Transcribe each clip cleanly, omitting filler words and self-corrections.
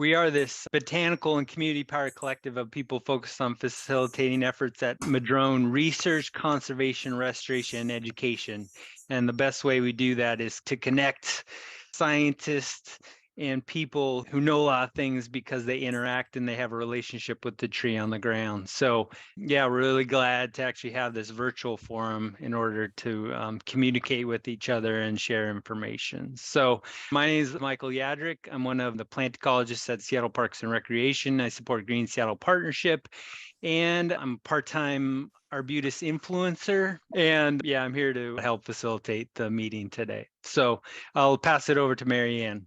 We are this botanical and community powered collective of people focused on facilitating efforts at Madrone research, conservation, restoration, and education. And the best way we do that is to connect scientists and people who know a lot of things because they interact and they have a relationship with the tree on the ground. So yeah, we're really glad to actually have this virtual forum in order to communicate with each other and share information. So my name is Michael Yadrick. I'm one of the plant ecologists at Seattle Parks and Recreation. I support Green Seattle Partnership, and I'm a part-time Arbutus influencer. And yeah, I'm here to help facilitate the meeting today. So I'll pass it over to Mary Ann.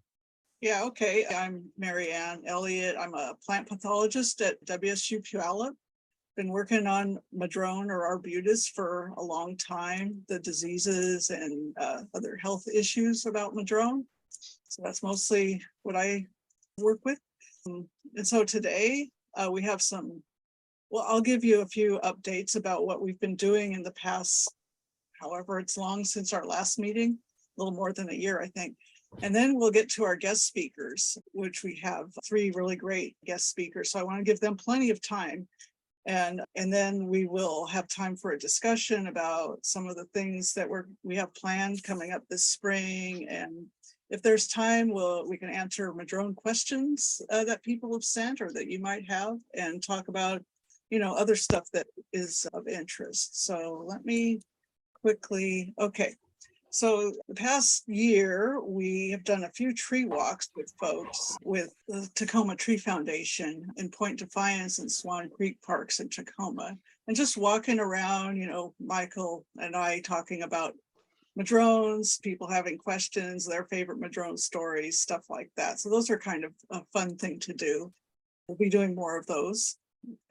Yeah, okay. I'm Mary Ann Elliott. I'm a plant pathologist at WSU Puyallup. Been working on Madrone or Arbutus for a long time, the diseases and other health issues about Madrone. So that's mostly what I work with. And so today we have I'll give you a few updates about what we've been doing in the past, however it's long since our last meeting, a little more than a year, I think. And then we'll get to our guest speakers, which we have 3 really great guest speakers. So I want to give them plenty of time. And then we will have time for a discussion about some of the things that we have planned coming up this spring. And if there's time, we can answer Madrone questions that people have sent or that you might have, and talk about, other stuff that is of interest. So let me quickly, okay. So the past year, we have done a few tree walks with folks with the Tacoma Tree Foundation in Point Defiance and Swan Creek Parks in Tacoma. And just walking around, Michael and I talking about madrones, people having questions, their favorite madrone stories, stuff like that. So those are kind of a fun thing to do. We'll be doing more of those.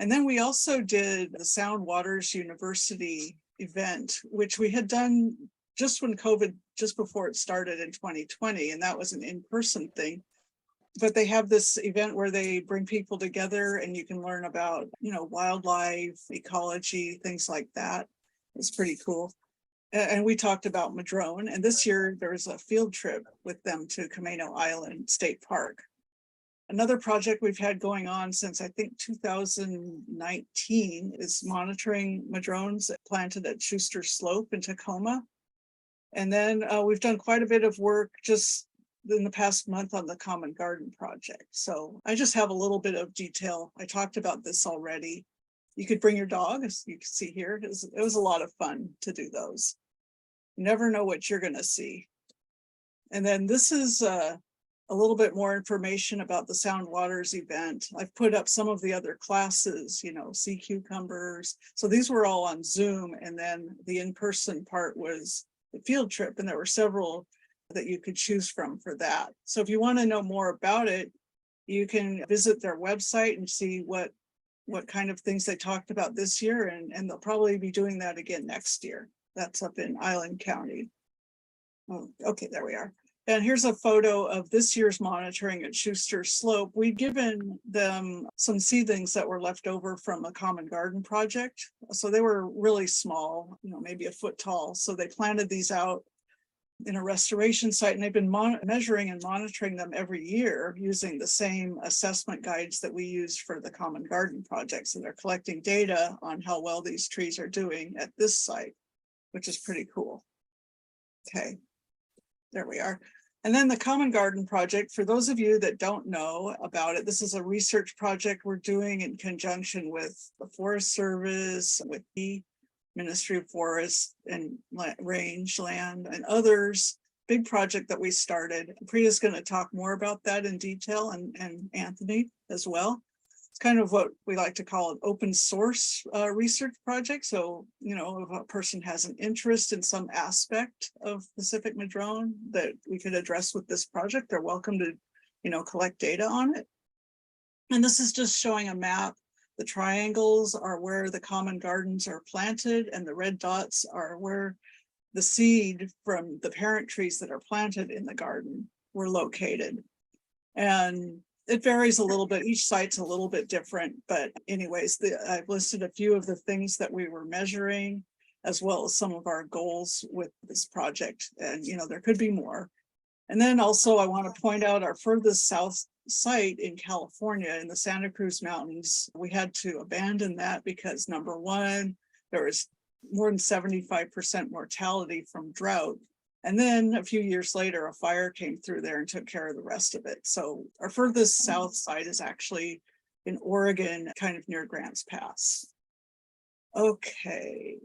And then we also did the Sound Waters University event, which we had done just when COVID, just before it started in 2020, and that was an in-person thing. But they have this event where they bring people together and you can learn about, wildlife, ecology, things like that. It's pretty cool. And we talked about Madrone, and this year there's a field trip with them to Camino Island State Park. Another project we've had going on since I think 2019 is monitoring madrones planted at Schuster Slope in Tacoma. And then we've done quite a bit of work just in the past month on the Common Garden project. So I just have a little bit of detail. I talked about this already. You could bring your dog, as you can see here. It was a lot of fun to do those. You never know what you're going to see. And then this is a little bit more information about the Sound Waters event. I've put up some of the other classes, sea cucumbers. So these were all on Zoom. And then the in-person part was the field trip, and there were several that you could choose from for that. So if you want to know more about it, you can visit their website and see what kind of things they talked about this year, and they'll probably be doing that again next year. That's up in Island County. Oh, okay, there we are. And here's a photo of this year's monitoring at Schuster Slope. We'd given them some seedlings that were left over from a Common Garden project. So they were really small, maybe a foot tall. So they planted these out in a restoration site, and they've been measuring and monitoring them every year using the same assessment guides that we use for the Common Garden project. So they're collecting data on how well these trees are doing at this site, which is pretty cool. Okay. There we are. And then the Common Garden project, for those of you that don't know about it, this is a research project we're doing in conjunction with the Forest Service, with the Ministry of Forest and Rangeland and others. Big project that we started. Priya is going to talk more about that in detail, and Anthony as well. It's kind of what we like to call an open source research project. So, if a person has an interest in some aspect of Pacific Madrone that we could address with this project, they're welcome to, collect data on it. And this is just showing a map. The triangles are where the common gardens are planted, and the red dots are where the seed from the parent trees that are planted in the garden were located. And it varies a little bit. Each site's a little bit different, but anyways, I've listed a few of the things that we were measuring, as well as some of our goals with this project. And, there could be more. And then also I want to point out our furthest south site in California in the Santa Cruz Mountains. We had to abandon that because number one, there was more than 75% mortality from drought. And then a few years later, a fire came through there and took care of the rest of it. So our furthest south side is actually in Oregon, kind of near Grants Pass. Okay.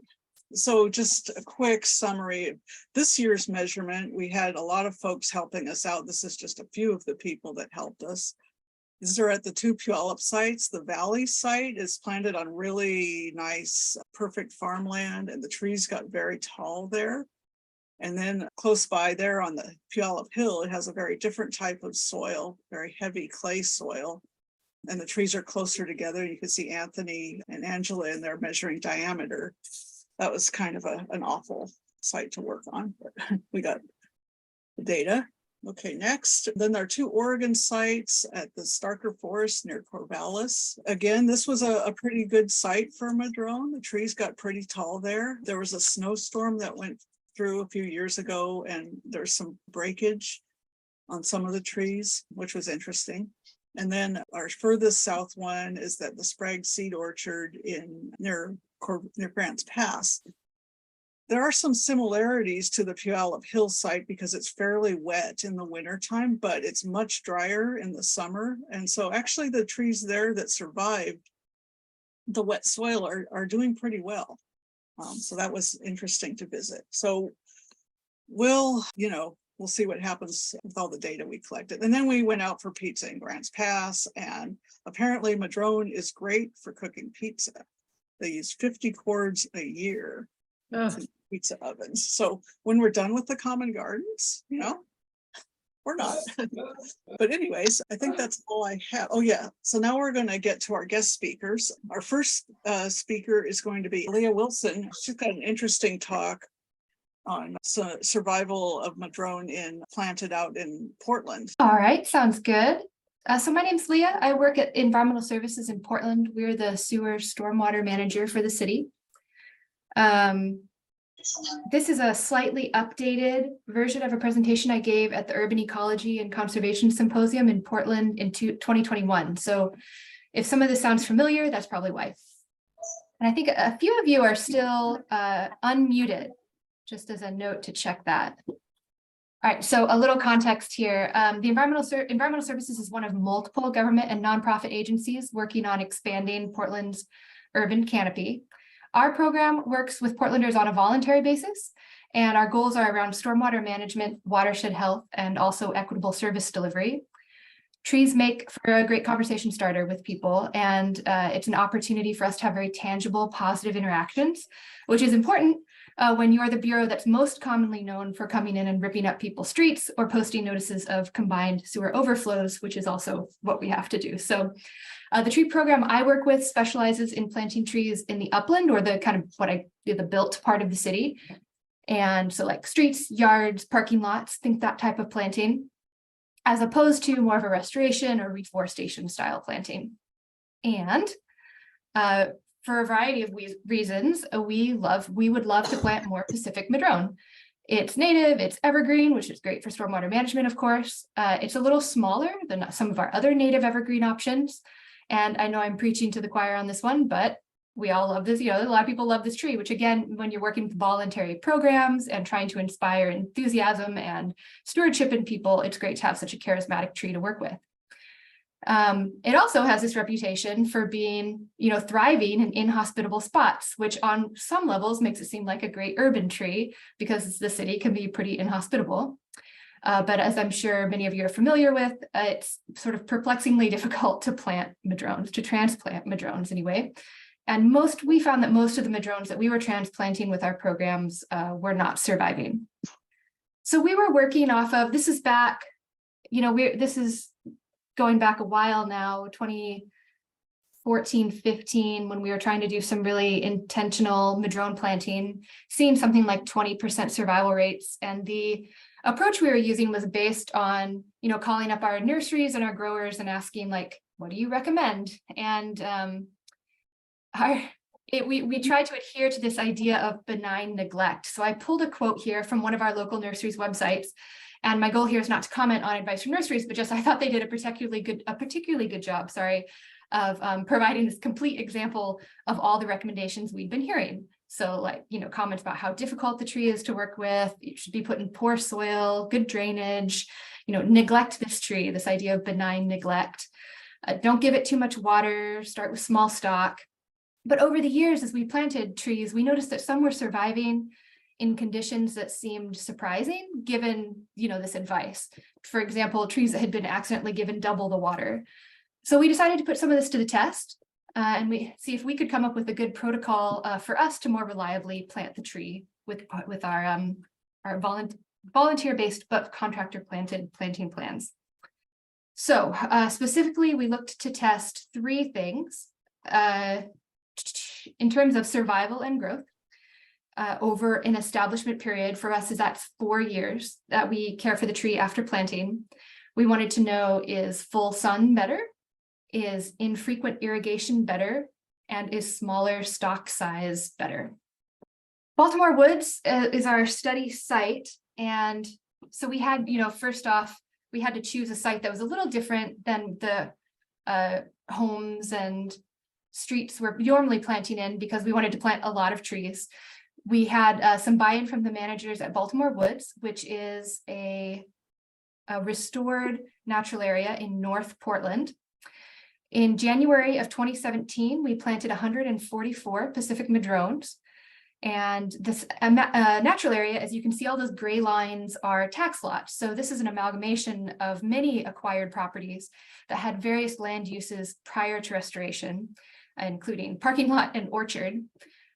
So just a quick summary of this year's measurement. We had a lot of folks helping us out. This is just a few of the people that helped us. These are at the two Puyallup sites. The Valley site is planted on really nice, perfect farmland, and the trees got very tall there. And then close by there on the Puyallup Hill, it has a very different type of soil, very heavy clay soil. And the trees are closer together. You can see Anthony and Angela in there measuring diameter. That was kind of an awful site to work on, but we got the data. Okay, next. Then there are two Oregon sites at the Starker Forest near Corvallis. Again, this was a pretty good site for Madrone. The trees got pretty tall there. There was a snowstorm that went through a few years ago, and there's some breakage on some of the trees, which was interesting. And then our furthest south one is that the Sprague Seed Orchard near Grants Pass. There are some similarities to the Puyallup Hill site because it's fairly wet in the wintertime, but it's much drier in the summer. And so actually the trees there that survived the wet soil are doing pretty well. So that was interesting to visit. So we'll see what happens with all the data we collected. And then we went out for pizza in Grants Pass, and apparently Madrone is great for cooking pizza. They use 50 cords a year in pizza ovens. So when we're done with the common gardens, we're not. But anyways, I think that's all I have. Oh yeah, so now we're going to get to our guest speakers. Our first speaker is going to be Lea Wilson. She's got an interesting talk on survival of Madrone planted out in Portland. All right, sounds good. So my name's Lea. I work at Environmental Services in Portland. We're the sewer stormwater manager for the city. This is a slightly updated version of a presentation I gave at the Urban Ecology and Conservation Symposium in Portland in 2021. So if some of this sounds familiar, that's probably why. And I think a few of you are still unmuted, just as a note to check that. All right, so a little context here. The Environmental Services is one of multiple government and nonprofit agencies working on expanding Portland's urban canopy. Our program works with Portlanders on a voluntary basis, and our goals are around stormwater management, watershed health, and also equitable service delivery. Trees make for a great conversation starter with people, and it's an opportunity for us to have very tangible, positive interactions, which is important when you're the bureau that's most commonly known for coming in and ripping up people's streets or posting notices of combined sewer overflows, which is also what we have to do. So the tree program I work with specializes in planting trees in the upland, or the kind of the built part of the city. And so like streets, yards, parking lots, think that type of planting, as opposed to more of a restoration or reforestation style planting. And for a variety of reasons, we would love to plant more Pacific Madrone. It's native, it's evergreen, which is great for stormwater management, of course. It's a little smaller than some of our other native evergreen options. And I know I'm preaching to the choir on this one, but we all love this. A lot of people love this tree, which again, when you're working with voluntary programs and trying to inspire enthusiasm and stewardship in people, it's great to have such a charismatic tree to work with. It also has this reputation for being, thriving in inhospitable spots, which on some levels makes it seem like a great urban tree because the city can be pretty inhospitable. But as I'm sure many of you are familiar with, it's sort of perplexingly difficult to plant madrones, to transplant madrones anyway. And we found that most of the madrones that we were transplanting with our programs were not surviving. So we were working off of, this is back, this is going back a while now, 2014, 15, when we were trying to do some really intentional madrone planting, seeing something like 20% survival rates. And the approach we were using was based on, calling up our nurseries and our growers and asking, like, what do you recommend? And we tried to adhere to this idea of benign neglect. So I pulled a quote here from one of our local nurseries websites, And my goal here is not to comment on advice from nurseries, but just I thought they did a particularly good job, of providing this complete example of all the recommendations we'd been hearing. So like, comments about how difficult the tree is to work with, it should be put in poor soil, good drainage, neglect this tree, this idea of benign neglect. Don't give it too much water, start with small stock. But over the years, as we planted trees, we noticed that some were surviving in conditions that seemed surprising, given, this advice. For example, trees that had been accidentally given double the water. So we decided to put some of this to the test, and we see if we could come up with a good protocol for us to more reliably plant the tree with our volunteer-based but contractor-planted planting plans. So specifically, we looked to test 3 things in terms of survival and growth over an establishment period. For us, that's 4 years that we care for the tree after planting. We wanted to know, is full sun better? Is infrequent irrigation better? And is smaller stalk size better? Baltimore Woods is our study site. And so we had, first off, we had to choose a site that was a little different than the homes and streets we're normally planting in, because we wanted to plant a lot of trees. We had some buy-in from the managers at Baltimore Woods, which is a restored natural area in North Portland. In January of 2017, we planted 144 Pacific Madrones. And this natural area, as you can see, all those gray lines are tax lots. So this is an amalgamation of many acquired properties that had various land uses prior to restoration, including parking lot and orchard.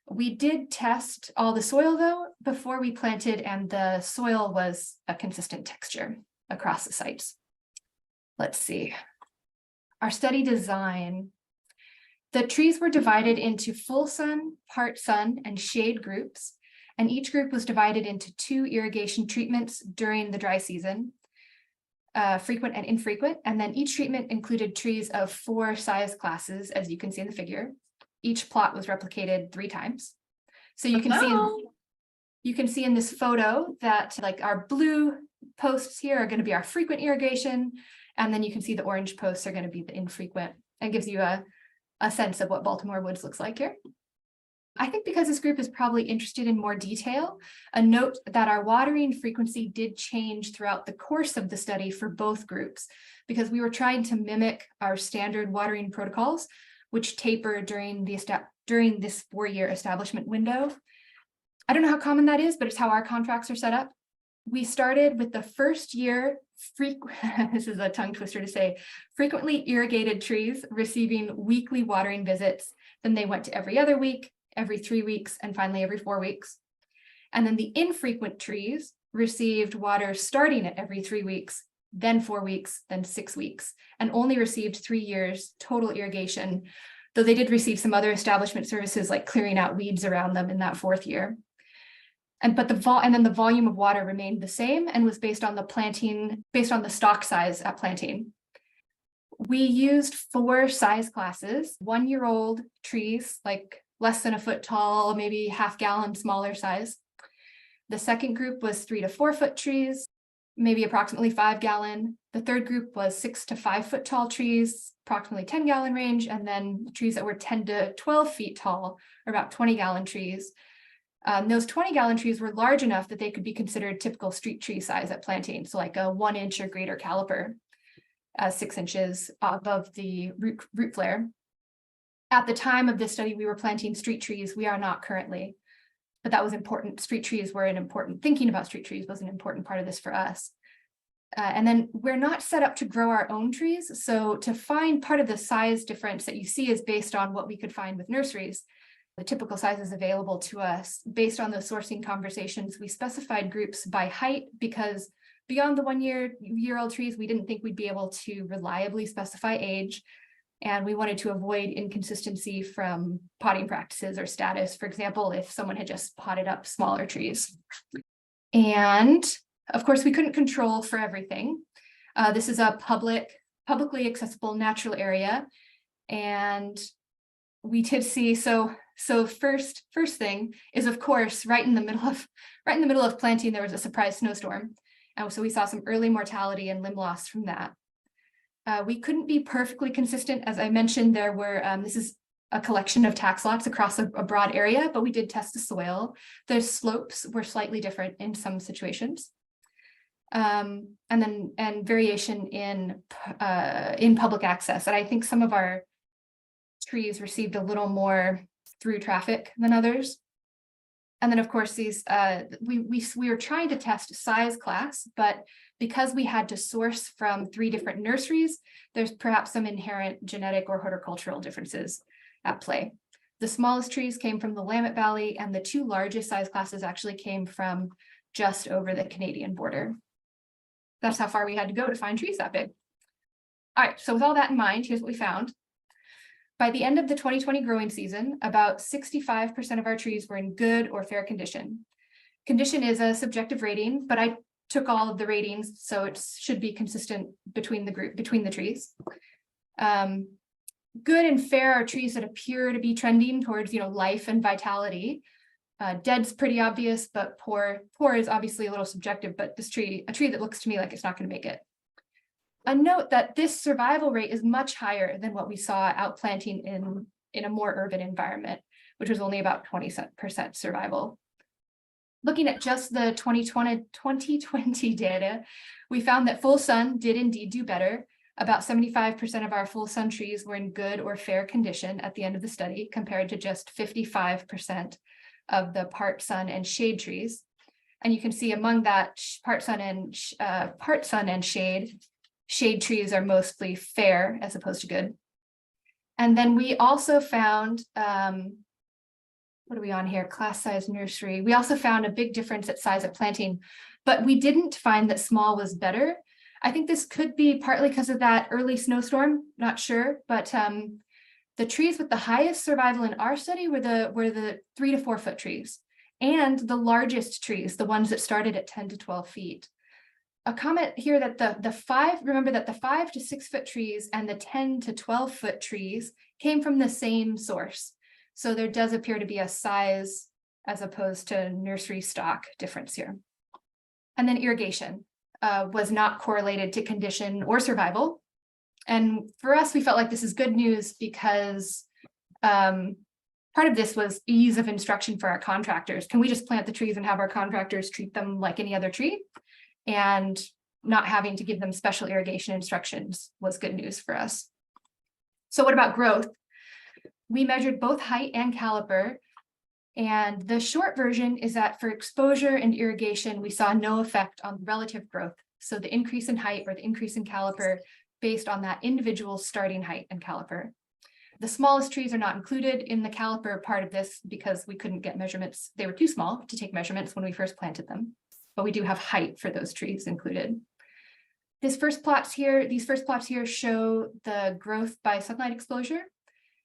We did test all the soil, though, before we planted, and the soil was a consistent texture across the sites. Let's see. Our study design. The trees were divided into full sun, part sun, and shade groups, and each group was divided into 2 irrigation treatments during the dry season, frequent and infrequent, and then each treatment included trees of 4 size classes, as you can see in the figure. Each plot was replicated 3 times. So you can see in this photo that like our blue posts here are going to be our frequent irrigation, and then you can see the orange posts are going to be the infrequent. It gives you a sense of what Baltimore Woods looks like here. I think because this group is probably interested in more detail, a note that our watering frequency did change throughout the course of the study for both groups, because we were trying to mimic our standard watering protocols, which taper during this 4-year establishment window. I don't know how common that is, but it's how our contracts are set up. We started with the first year, this is a tongue twister to say, frequently irrigated trees receiving weekly watering visits. Then they went to every other week, every 3 weeks, and finally every 4 weeks. And then the infrequent trees received water starting at every 3 weeks, then 4 weeks, then 6 weeks, and only received 3 years total irrigation, though they did receive some other establishment services like clearing out weeds around them in that 4th year. And then the volume of water remained the same and was based on the stalk size at planting. We used 4 size classes: 1-year-old trees, like less than a foot tall, maybe half-gallon, smaller size. The second group was 3 to 4 foot trees, maybe approximately 5-gallon. The third group was 6 to 5 foot tall trees, approximately 10-gallon range, and then trees that were 10 to 12 feet tall, or about 20-gallon trees. Those 20-gallon trees were large enough that they could be considered typical street tree size at planting, so like a 1-inch or greater caliper, 6 inches above the root flare. At the time of this study, we were planting street trees. We are not currently, but that was important. Thinking about street trees was an important part of this for us. And then we're not set up to grow our own trees. So to find part of the size difference that you see is based on what we could find with nurseries. The typical sizes available to us. Based on those sourcing conversations, we specified groups by height, because beyond the 1-year-old trees, we didn't think we'd be able to reliably specify age. And we wanted to avoid inconsistency from potting practices or status. For example, if someone had just potted up smaller trees. And of course, we couldn't control for everything. This is a publicly accessible natural area. And we did see, so first thing is, of course, right in the middle of planting, there was a surprise snowstorm. And so we saw some early mortality and limb loss from that. We couldn't be perfectly consistent. As I mentioned, there were, this is a collection of tax lots across a broad area, but we did test the soil. The slopes were slightly different in some situations. And variation in public access. And I think some of our trees received a little more through traffic than others. And then of course these, we were trying to test size class, but because we had to source from 3 different nurseries, there's perhaps some inherent genetic or horticultural differences at play. The smallest trees came from the Willamette Valley, and the 2 largest size classes actually came from just over the Canadian border. That's how far we had to go to find trees that big. All right, so with all that in mind, here's what we found. By the end of the 2020 growing season, about 65% of our trees were in good or fair condition. Condition is a subjective rating, but I took all of the ratings, so it should be consistent between the trees. Good and fair are trees that appear to be trending towards, life and vitality. Dead's pretty obvious, but poor is obviously a little subjective, but a tree that looks to me like it's not going to make it. A note that this survival rate is much higher than what we saw outplanting in a more urban environment, which was only about 20% survival. Looking at just the 2020 data, we found that full sun did indeed do better. About 75% of our full sun trees were in good or fair condition at the end of the study, compared to just 55% of the part sun and shade trees. And you can see among that part sun and shade trees are mostly fair as opposed to good. And then we also found, what are we on here? Class size nursery. We also found a big difference at size at planting, but we didn't find that small was better. I think this could be partly because of that early snowstorm, not sure, but the trees with the highest survival in our study were the 3 to 4 foot trees, and the largest trees, the ones that started at 10 to 12 feet. A comment here that remember that the 5 to 6 foot trees and the 10 to 12 foot trees came from the same source. So there does appear to be a size as opposed to nursery stock difference here. And then irrigation was not correlated to condition or survival. And for us, we felt like this is good news because part of this was ease of instruction for our contractors. Can we just plant the trees and have our contractors treat them like any other tree? And not having to give them special irrigation instructions was good news for us. So what about growth? We measured both height and caliper. And the short version is that for exposure and irrigation, we saw no effect on relative growth. So the increase in height or the increase in caliper based on that individual starting height and caliper. The smallest trees are not included in the caliper part of this because we couldn't get measurements. They were too small to take measurements when we first planted them, but we do have height for those trees included. These first plots here show the growth by sunlight exposure.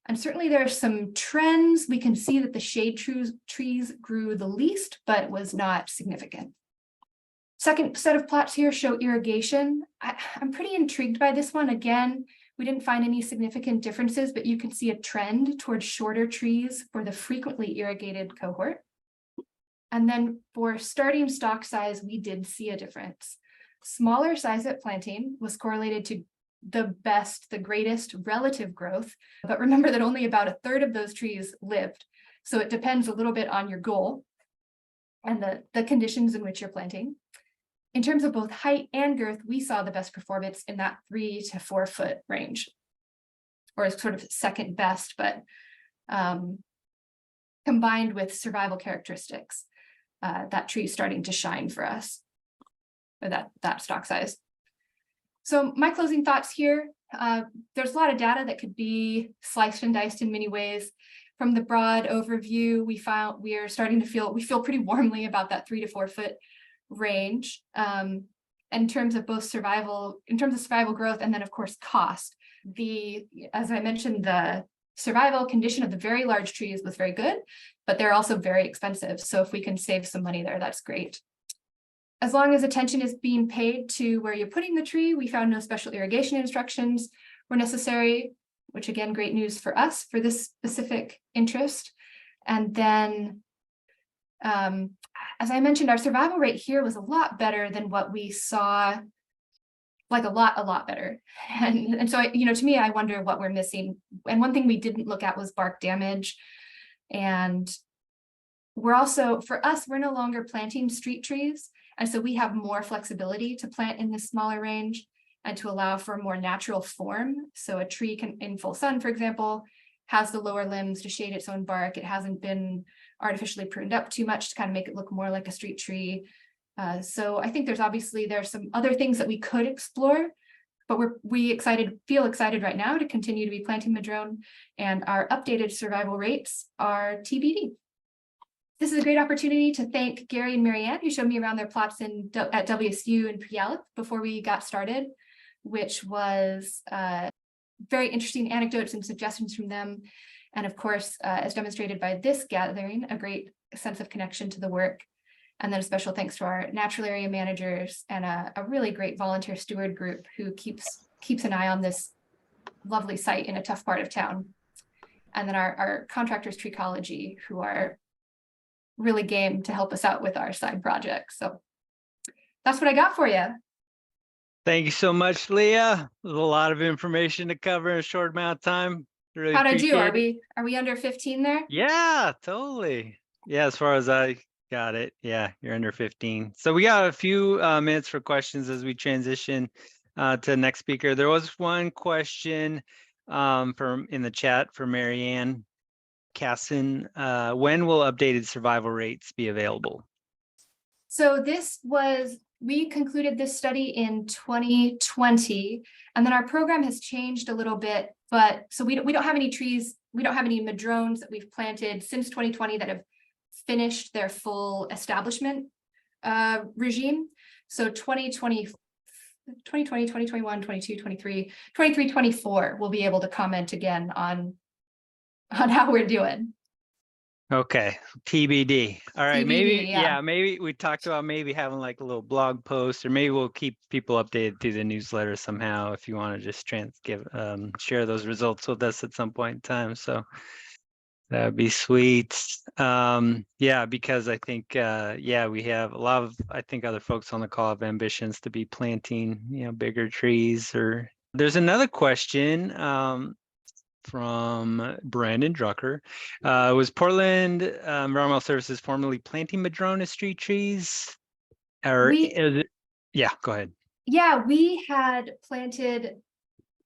And certainly there are some trends. We can see that the shade trees grew the least, but it was not significant. Second set of plots here show irrigation. I'm pretty intrigued by this one. Again, we didn't find any significant differences, but you can see a trend towards shorter trees for the frequently irrigated cohort. And then for starting stock size, we did see a difference. Smaller size at planting was correlated to the greatest relative growth, but remember that only about 1/3 of those trees lived. So it depends a little bit on your goal and the conditions in which you're planting. In terms of both height and girth, we saw the best performance in that 3 to 4 foot range, or sort of second best, but combined with survival characteristics, that tree is starting to shine for us, or that stock size. So my closing thoughts here, there's a lot of data that could be sliced and diced in many ways. From the broad overview, we feel pretty warmly about that 3 to 4 foot range in terms of survival growth, and then of course cost. As I mentioned, the survival condition of the very large trees was very good, but they're also very expensive. So if we can save some money there, that's great. As long as attention is being paid to where you're putting the tree, we found no special irrigation instructions were necessary, which again, great news for us for this specific interest. And then As I mentioned, our survival rate here was a lot better than what we saw, like a lot better. And so, to me, I wonder what we're missing. And one thing we didn't look at was bark damage. And we're also, for us, we're no longer planting street trees. And so we have more flexibility to plant in this smaller range and to allow for a more natural form. So a tree can, in full sun, for example, has the lower limbs to shade its own bark. It hasn't been artificially pruned up too much to kind of make it look more like a street tree. So I think there's some other things that we could explore, but we feel excited right now to continue to be planting madrone, and our updated survival rates are TBD. This is a great opportunity to thank Gary and Marianne, who showed me around their plots at WSU and Puyallup before we got started, which was very interesting anecdotes and suggestions from them. And of course, as demonstrated by this gathering, a great sense of connection to the work. And then a special thanks to our natural area managers and a really great volunteer steward group who keeps an eye on this lovely site in a tough part of town. And then our contractors, Ecology, who are really game to help us out with our side projects. So that's what I got for you. Thank you so much, Leah. There's a lot of information to cover in a short amount of time. Really How'd I do? appreciate it. Are we under 15 there? Yeah, totally. Yeah, as far as I got it. Yeah, you're under 15. So we got a few minutes for questions as we transition to the next speaker. There was one question from in the chat for Marianne Casson. When will updated survival rates be available? So we concluded this study in 2020, and then our program has changed a little bit, but so we don't have any trees, we don't have any madrones that we've planted since 2020 that have finished their full establishment regime. So 2020, 2021, 22, 23, 24, we'll be able to comment again on how we're doing. Okay, TBD. All right, TBD, maybe yeah. maybe we talked about maybe having like a little blog post, or maybe we'll keep people updated through the newsletter somehow if you want to just share those results with us at some point in time. So that'd be sweet. Yeah, because I think we have a lot of other folks on the call have ambitions to be planting bigger trees. Or there's another question from Brandon Drucker. Was Portland Environmental Services formerly planting madrone as street trees? Or yeah, go ahead. Yeah, we had planted.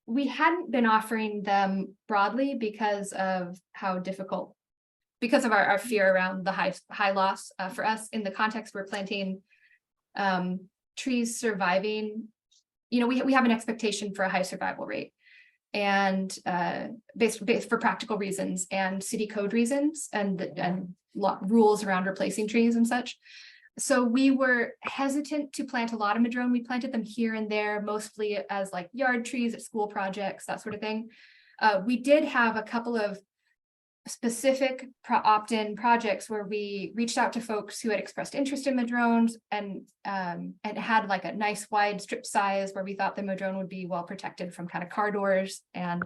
We hadn't been offering them broadly because of how difficult, because of our fear around the high loss. For us, in the context we're planting trees surviving, we have an expectation for a high survival rate, and based for practical reasons and city code reasons and rules around replacing trees and such. So we were hesitant to plant a lot of madrone. We planted them here and there, mostly as like yard trees at school projects, that sort of thing. We did have a couple of specific opt-in projects where we reached out to folks who had expressed interest in madrones and had like a nice wide strip size where we thought the madrone would be well protected from kind of car doors and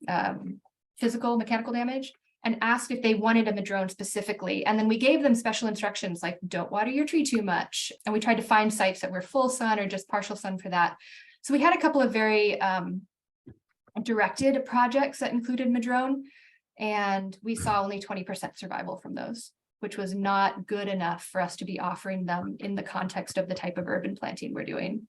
mechanical damage, and asked if they wanted a madrone specifically. And then we gave them special instructions like, don't water your tree too much. And we tried to find sites that were full sun or just partial sun for that. So we had a couple of very directed projects that included madrone, and we saw only 20% survival from those, which was not good enough for us to be offering them in the context of the type of urban planting we're doing.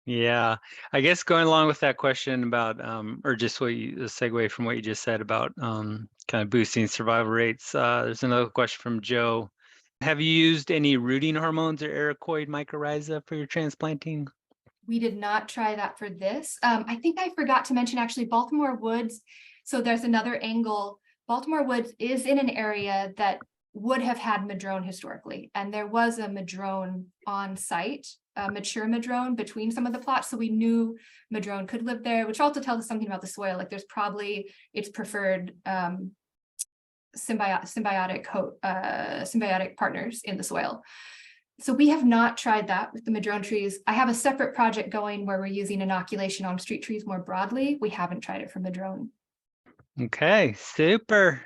Yeah, I guess going along with that question about, or just a segue from what you just said about kind of boosting survival rates, there's another question from Joe. Have you used any rooting hormones or ericoid mycorrhiza for your transplanting? We did not try that for this. I think I forgot to mention actually Baltimore Woods. So there's another angle. Baltimore Woods is in an area that would have had madrone historically, and there was a madrone on site, a mature madrone between some of the plots, so we knew madrone could live there, which also tells us something about the soil. Like there's probably its preferred symbiotic partners in the soil. So we have not tried that with the madrone trees. I have a separate project going where we're using inoculation on street trees more broadly. We haven't tried it for madrone. Okay, super.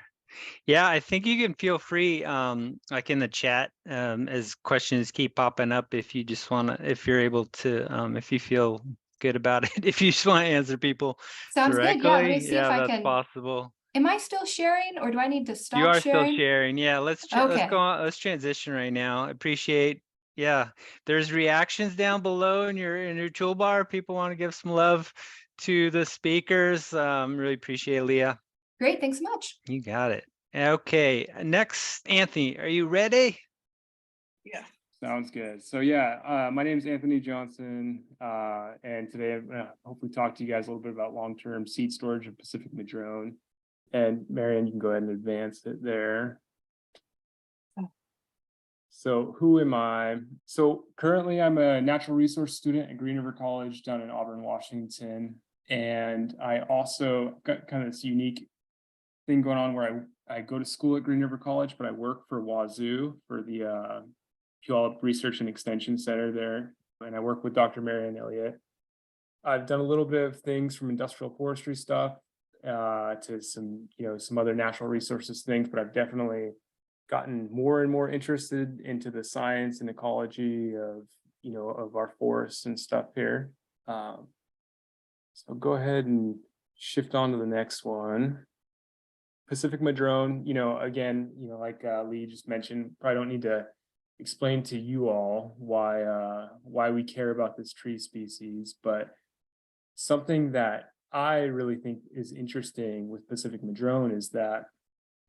Yeah, I think you can feel free, like in the chat, as questions keep popping up, if you just want to, if you're able to, if you feel good about it, if you just want to answer people Sounds good. Yeah, let me directly, see if yeah, I that's can. possible. Am I still sharing or do I need to You stop are still sharing? sharing. Yeah, let's go Okay. on, let's transition right now. Appreciate, yeah. There's reactions down below in your toolbar. People want to give some love to the speakers. Really appreciate it, Leah. Great. Thanks so much. You got it. Okay, next, Anthony, are you ready? Yeah. Sounds good. So yeah, my name is Anthony Johnson, and today I'm gonna hopefully talk to you guys a little bit about long-term seed storage of Pacific Madrone. And Marianne, you can go ahead and advance it there. So who am I? So currently I'm a natural resource student at Green River College down in Auburn, Washington. And I also got kind of this unique thing going on where I go to school at Green River College, but I work for Wazoo for the Puyallup Research and Extension Center there. And I work with Dr. Marianne Elliott. I've done a little bit of things from industrial forestry stuff to some, some other natural resources things, but I've definitely gotten more and more interested into the science and ecology of, of our forests and stuff here. So go ahead and shift on to the next one. Pacific Madrone, again, like Lee just mentioned, probably don't need to explain to you all why we care about this tree species, but something that I really think is interesting with Pacific Madrone is that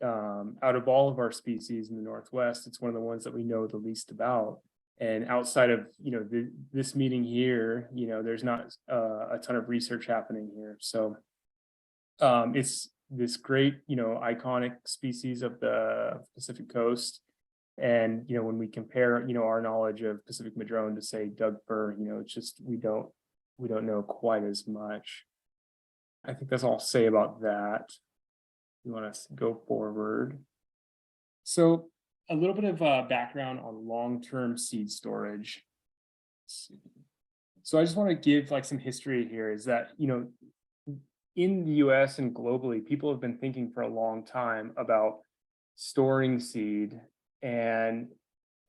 out of all of our species in the Northwest, it's one of the ones that we know the least about. And outside of, this meeting here, there's not a ton of research happening here. So it's this great, iconic species of the Pacific coast. And, when we compare, our knowledge of Pacific Madrone to say Doug fir, it's just, we don't know quite as much. I think that's all I'll say about that. You want us to go forward. So a little bit of background on long-term seed storage. So I just want to give like some history here is that, in the US and globally, people have been thinking for a long time about storing seed. And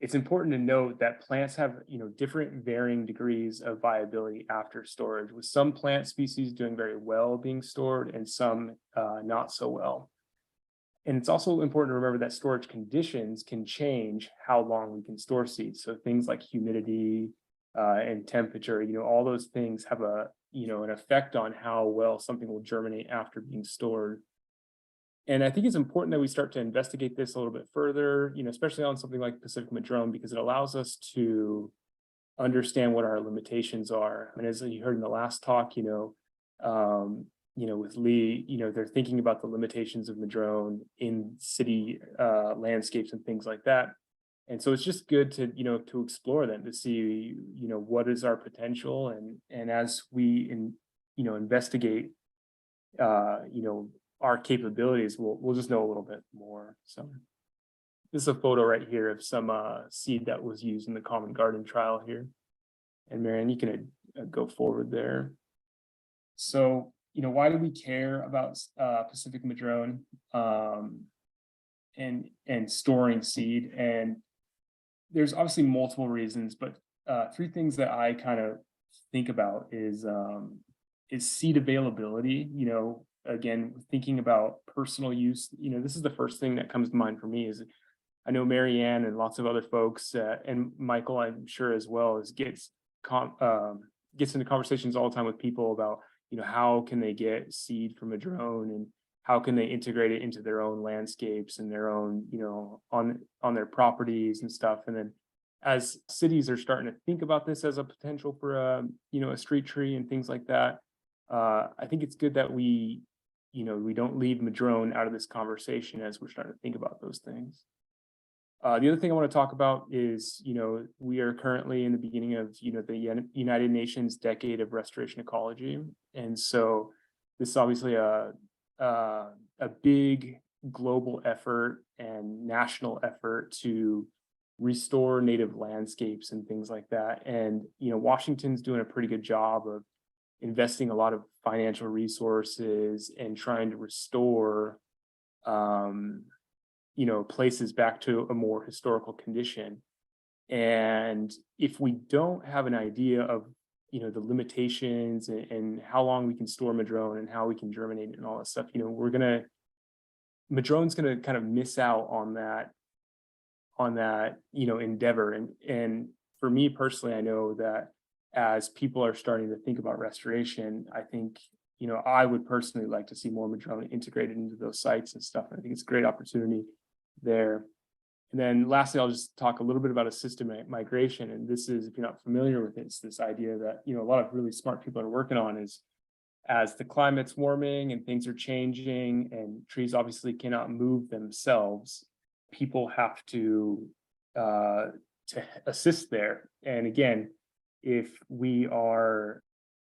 it's important to note that plants have, different varying degrees of viability after storage, with some plant species doing very well being stored and some not so well. And it's also important to remember that storage conditions can change how long we can store seeds. So things like humidity and temperature, all those things have an effect on how well something will germinate after being stored. And I think it's important that we start to investigate this a little bit further, especially on something like Pacific Madrone, because it allows us to understand what our limitations are. And as you heard in the last talk, with Lee, they're thinking about the limitations of Madrone in city landscapes and things like that. And so it's just good to, to explore them, to see, what is our potential. And as we, investigate, our capabilities, we'll just know a little bit more. So this is a photo right here of some seed that was used in the Common Garden trial here. And Marianne, you can go forward there. So, why do we care about Pacific Madrone and storing seed? And there's obviously multiple reasons, but three things that I kind of think about is seed availability. Again, thinking about personal use, this is the first thing that comes to mind for me. Is I know Marianne and lots of other folks, and Michael, I'm sure as well, gets into conversations all the time with people about, how can they get seed from a drone and how can they integrate it into their own landscapes and their own, on their properties and stuff. And then as cities are starting to think about this as a potential for a street tree and things like that, I think it's good that we don't leave Madrone out of this conversation as we're starting to think about those things. The other thing I want to talk about is, we are currently in the beginning of, the United Nations Decade of Restoration Ecology. And so this is obviously a big global effort and national effort to restore native landscapes and things like that. And, Washington's doing a pretty good job of investing a lot of financial resources and trying to restore places back to a more historical condition. And if we don't have an idea of, the limitations and how long we can store madrone and how we can germinate it and all that stuff, madrone's gonna kind of miss out on that endeavor. And for me personally, I know that as people are starting to think about restoration, I think, I would personally like to see more madrone integrated into those sites and stuff. And I think it's a great opportunity there. And then lastly, I'll just talk a little bit about assisted migration. And this is, if you're not familiar with it, it's this idea that, a lot of really smart people are working on is, as the climate's warming and things are changing and trees obviously cannot move themselves, people have to assist there. And again, if we are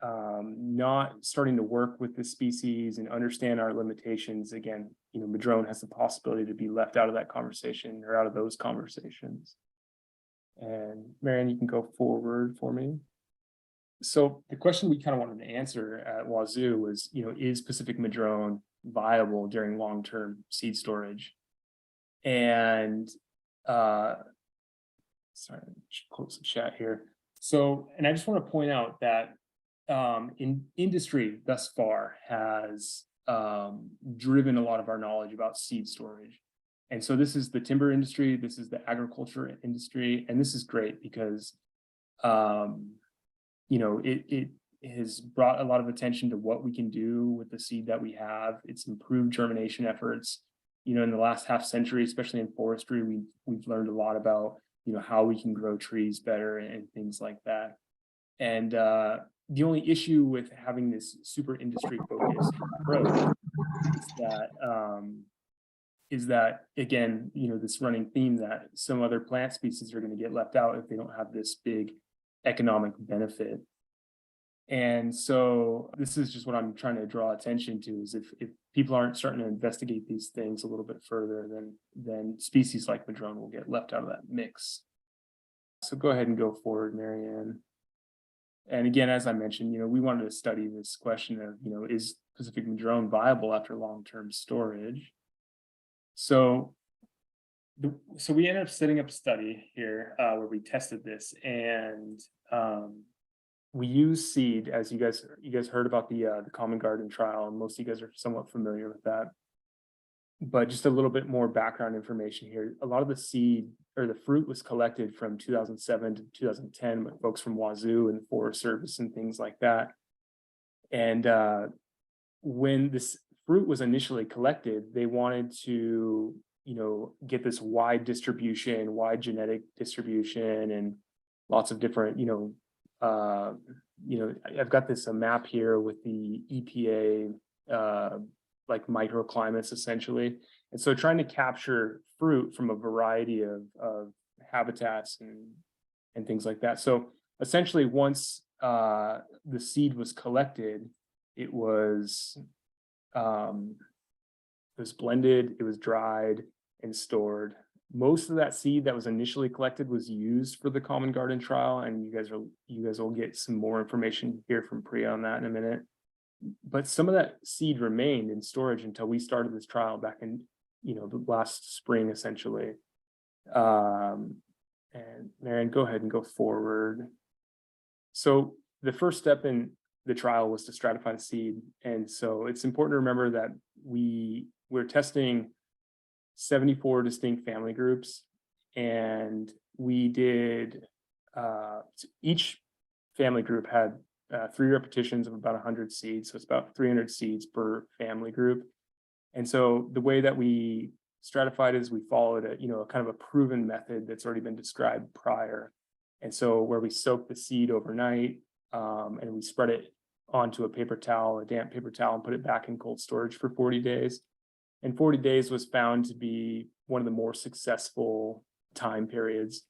not starting to work with the species and understand our limitations, again, madrone has the possibility to be left out of that conversation or out of those conversations. And Marianne, you can go forward for me. So the question we kind of wanted to answer at Wazoo was, is Pacific Madrone viable during long-term seed storage? And sorry, close the chat here. So, and I just want to point out that in industry thus far has driven a lot of our knowledge about seed storage. And so this is the timber industry, this is the agriculture industry, and this is great because it has brought a lot of attention to what we can do with the seed that we have. It's improved germination efforts. In the last half century, especially in forestry, we've learned a lot about how we can grow trees better and things like that. And the only issue with having this super industry focused approach is that again, this running theme that some other plant species are going to get left out if they don't have this big economic benefit. And so this is just what I'm trying to draw attention to, is if people aren't starting to investigate these things a little bit further, then species like madrone will get left out of that mix. So go ahead and go forward, Marianne. And again, as I mentioned, we wanted to study this question of, is Pacific Madrone viable after long-term storage? So we ended up setting up a study here where we tested this, and we use seed, as you guys heard about the Common Garden trial, and most of you guys are somewhat familiar with that. But just a little bit more background information here. A lot of the seed or the fruit was collected from 2007 to 2010 by folks from Wazoo and the Forest Service and things like that. And when this fruit was initially collected, they wanted to, get this wide distribution, wide genetic distribution, and lots of different, I've got this map here with the EPA, like microclimates essentially. And so trying to capture fruit from a variety of habitats and things like that. So essentially once the seed was collected, it was blended, it was dried and stored. Most of that seed that was initially collected was used for the Common Garden trial, and you guys will get some more information here from Priya on that in a minute. But some of that seed remained in storage until we started this trial back in, the last spring, essentially. And Marianne, go ahead and go forward. So the first step in the trial was to stratify the seed. And so it's important to remember that we're testing 74 distinct family groups, and we did, each family group had 3 repetitions of about 100 seeds. So it's about 300 seeds per family group. And so the way that we stratified is we followed a kind of a proven method that's already been described prior. And so where we soak the seed overnight, and we spread it onto a paper towel, a damp paper towel, and put it back in cold storage for 40 days. And 40 days was found to be one of the more successful time periods.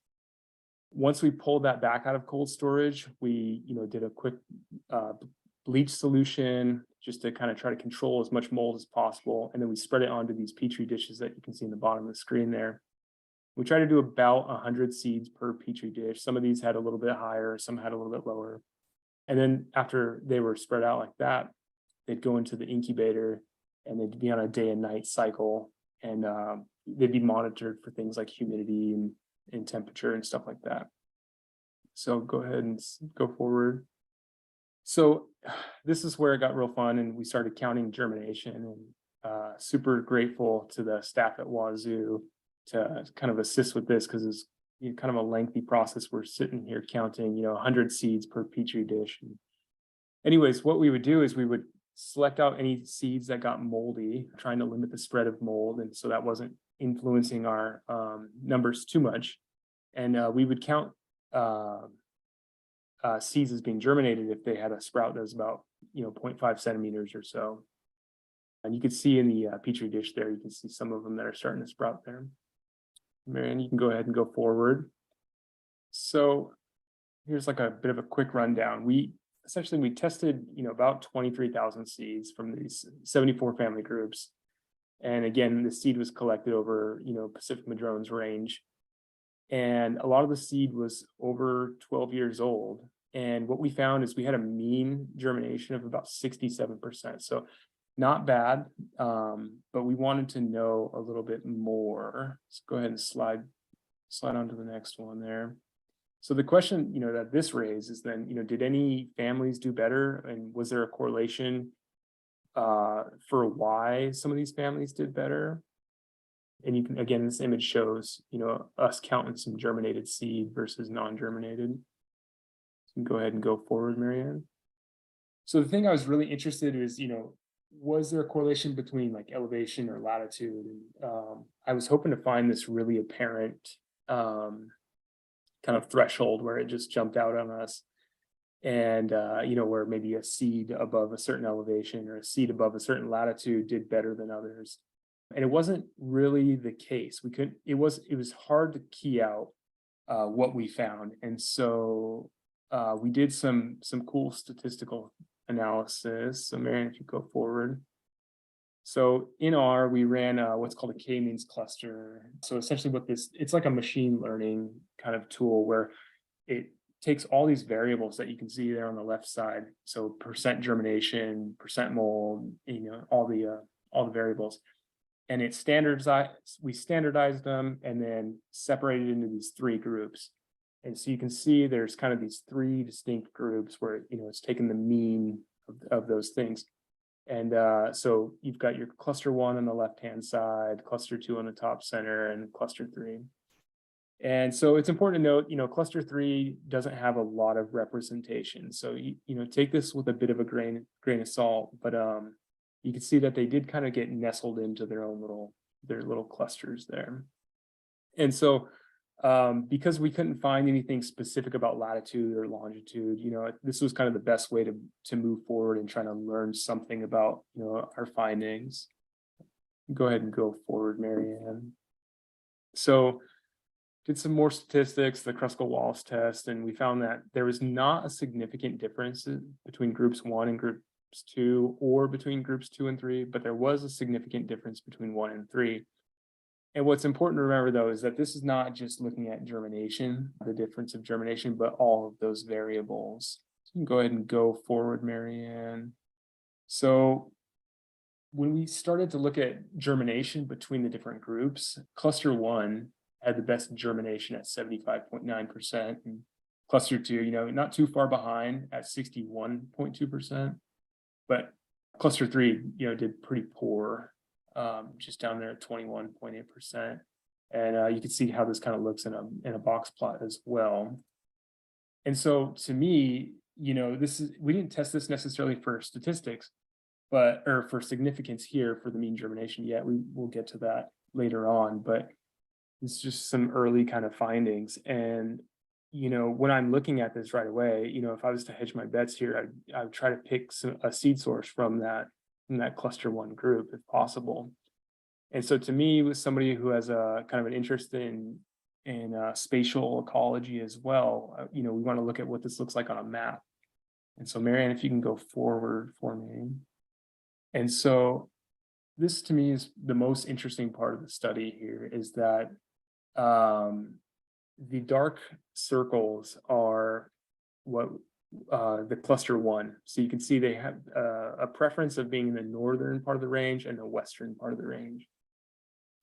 Once we pulled that back out of cold storage, we did a quick bleach solution just to kind of try to control as much mold as possible. And then we spread it onto these Petri dishes that you can see in the bottom of the screen there. We tried to do about 100 seeds per Petri dish. Some of these had a little bit higher, some had a little bit lower. And then after they were spread out like that, they'd go into the incubator and they'd be on a day and night cycle. and they'd be monitored for things like humidity and temperature and stuff like that. So go ahead and go forward. So this is where it got real fun, and we started counting germination, and super grateful to the staff at Wazoo to kind of assist with this, because it's kind of a lengthy process. We're sitting here counting, 100 seeds per petri dish. And anyways, what we would do is we would select out any seeds that got moldy, trying to limit the spread of mold, and so that wasn't influencing our numbers too much. And we would count seeds as being germinated if they had a sprout that was about 0.5 centimeters or so. And you can see in the petri dish there, you can see some of them that are starting to sprout there. Marianne, you can go ahead and go forward. So here's like a bit of a quick rundown. We tested about 23,000 seeds from these 74 family groups. And again, the seed was collected over Pacific Madrone's range. And a lot of the seed was over 12 years old. And what we found is we had a mean germination of about 67%. So not bad, but we wanted to know a little bit more. Let's go ahead and slide on to the next one there. So the question, that this raised is then, did any families do better? And was there a correlation for why some of these families did better? And you can, again, this image shows, us counting some germinated seed versus non-germinated. So you can go ahead and go forward, Marianne. So the thing I was really interested in is, was there a correlation between like elevation or latitude? And I was hoping to find this really apparent kind of threshold where it just jumped out on us. And, where maybe a seed above a certain elevation or a seed above a certain latitude did better than others. And it wasn't really the case. It was hard to key out what we found. And so we did some cool statistical analysis. So Marianne, if you go forward. So in R, we ran what's called a k-means cluster. So essentially it's like a machine learning kind of tool where it takes all these variables that you can see there on the left side. So percent germination, percent mold, all the variables. And we standardized them and then separated into these three groups. And so you can see there's kind of these three distinct groups where, it's taken the mean of those things. And so you've got your cluster 1 on the left-hand side, cluster 2 on the top center, and cluster 3. And so it's important to note, cluster 3 doesn't have a lot of representation. So, take this with a bit of a grain of salt, but you can see that they did kind of get nestled into their little clusters there. And so because we couldn't find anything specific about latitude or longitude, this was kind of the best way to move forward and try to learn something about, our findings. Go ahead and go forward, Marianne. So did some more statistics, the Kruskal-Wallis test, and we found that there was not a significant difference between groups 1 and groups 2 or between groups 2 and 3, but there was a significant difference between 1 and 3. And what's important to remember, though, is that this is not just looking at germination, the difference of germination, but all of those variables. So you can go ahead and go forward, Marianne. So when we started to look at germination between the different groups, cluster 1 had the best germination at 75.9%, and cluster 2, not too far behind at 61.2%, but cluster 3, did pretty poor. Just down there at 21.8%. And you can see how this kind of looks in a box plot as well. And so to me, we didn't test this necessarily for statistics, or for significance here for the mean germination yet. We'll get to that later on, but it's just some early kind of findings. And, when I'm looking at this right away, if I was to hedge my bets here, I would try to pick a seed source from that cluster 1 group if possible. And so to me, with somebody who has a kind of an interest in spatial ecology as well, we want to look at what this looks like on a map. And so Marianne, if you can go forward for me. And so this to me is the most interesting part of the study here, is that the dark circles are what the cluster 1. So you can see they have a preference of being in the northern part of the range and the western part of the range.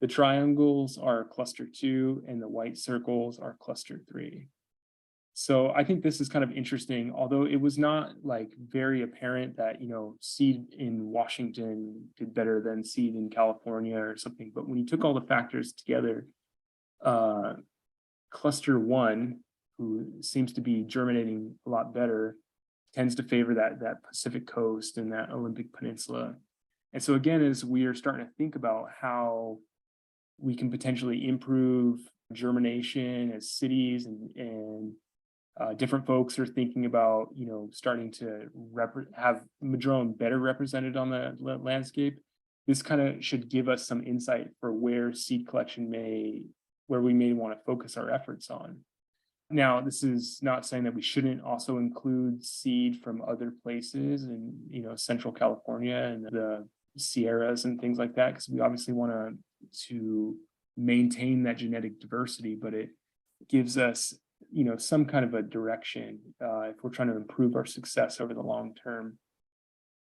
The triangles are cluster 2 and the white circles are cluster 3. So I think this is kind of interesting, although it was not like very apparent that, seed in Washington did better than seed in California or something. But when you took all the factors together, cluster 1, who seems to be germinating a lot better, tends to favor that Pacific coast and that Olympic Peninsula. And so again, as we are starting to think about how we can potentially improve germination as cities and different folks are thinking about, starting to have Madrone better represented on the landscape. This kind of should give us some insight for where seed collection where we may want to focus our efforts on. Now, this is not saying that we shouldn't also include seed from other places in, Central California and the Sierras and things like that, because we obviously want to maintain that genetic diversity, but it gives us some kind of a direction if we're trying to improve our success over the long term.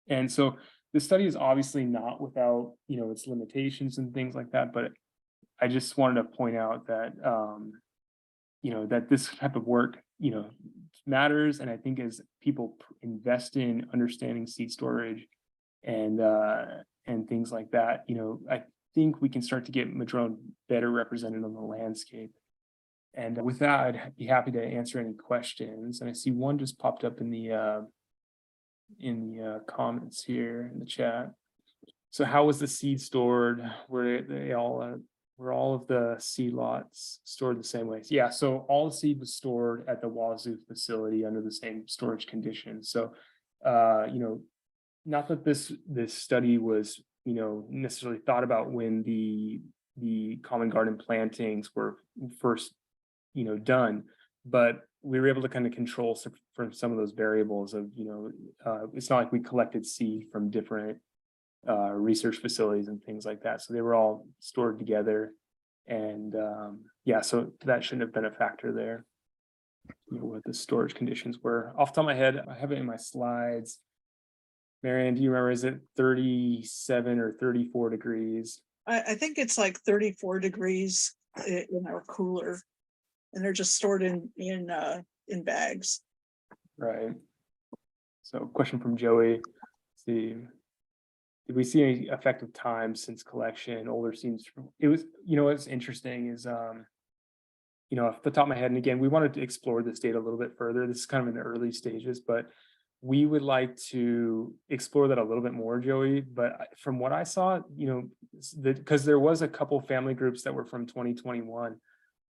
And so the study is obviously not without its limitations and things like that, but I just wanted to point out that that this type of work matters. And I think as people invest in understanding seed storage and things like that, I think we can start to get Madrone better represented on the landscape. And with that, I'd be happy to answer any questions. And I see one just popped up in the comments here in the chat. So how was the seed stored? Were all of the seed lots stored the same way? Yeah, so all the seed was stored at the Wazoo facility under the same storage conditions. So, not that this study was, necessarily thought about when the common garden plantings were first, done, but we were able to kind of control from some of those variables of, it's not like we collected seed from different research facilities and things like that. So they were all stored together. And so that shouldn't have been a factor there, what the storage conditions were. Off the top of my head, I have it in my slides. Marianne, do you remember, is it 37 or 34 degrees? I think it's like 34 degrees in our cooler, and they're just stored in bags. Right. So question from Joey. Let's see. Did we see any effective time since collection? Older seeds. It was, what's interesting is, off the top of my head, and again, we wanted to explore this data a little bit further. This is kind of in the early stages, but we would like to explore that a little bit more, Joey. But from what I saw, because there was a couple family groups that were from 2021,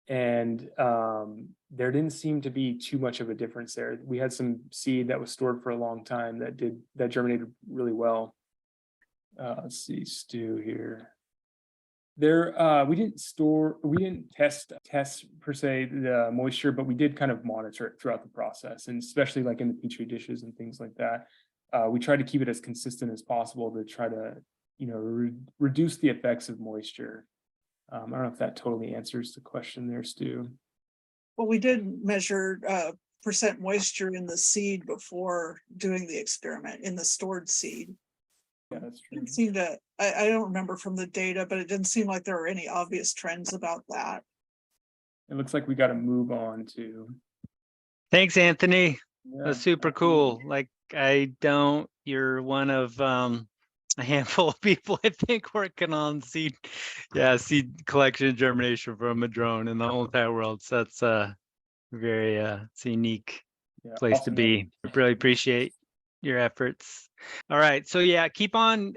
and there didn't seem to be too much of a difference there. We had some seed that was stored for a long time that germinated really well. Let's see, Stu here. We didn't test per se the moisture, but we did kind of monitor it throughout the process, and especially like in the petri dishes and things like that. We tried to keep it as consistent as possible to try to, reduce the effects of moisture. I don't know if that totally answers the question there, Stu. Well, we did measure percent moisture in the seed before doing the experiment in the stored seed. Yeah, that's true. It seemed to, I don't remember from the data, but it didn't seem like there were any obvious trends about that. It looks like we got to move on to. Thanks, Anthony. Yeah, That's super cool. Like, you're one of a handful of people, I think, working on seed collection and germination for a Madrone in the whole entire world. So that's very it's a unique place to be. Really appreciate your efforts. All right, so keep on.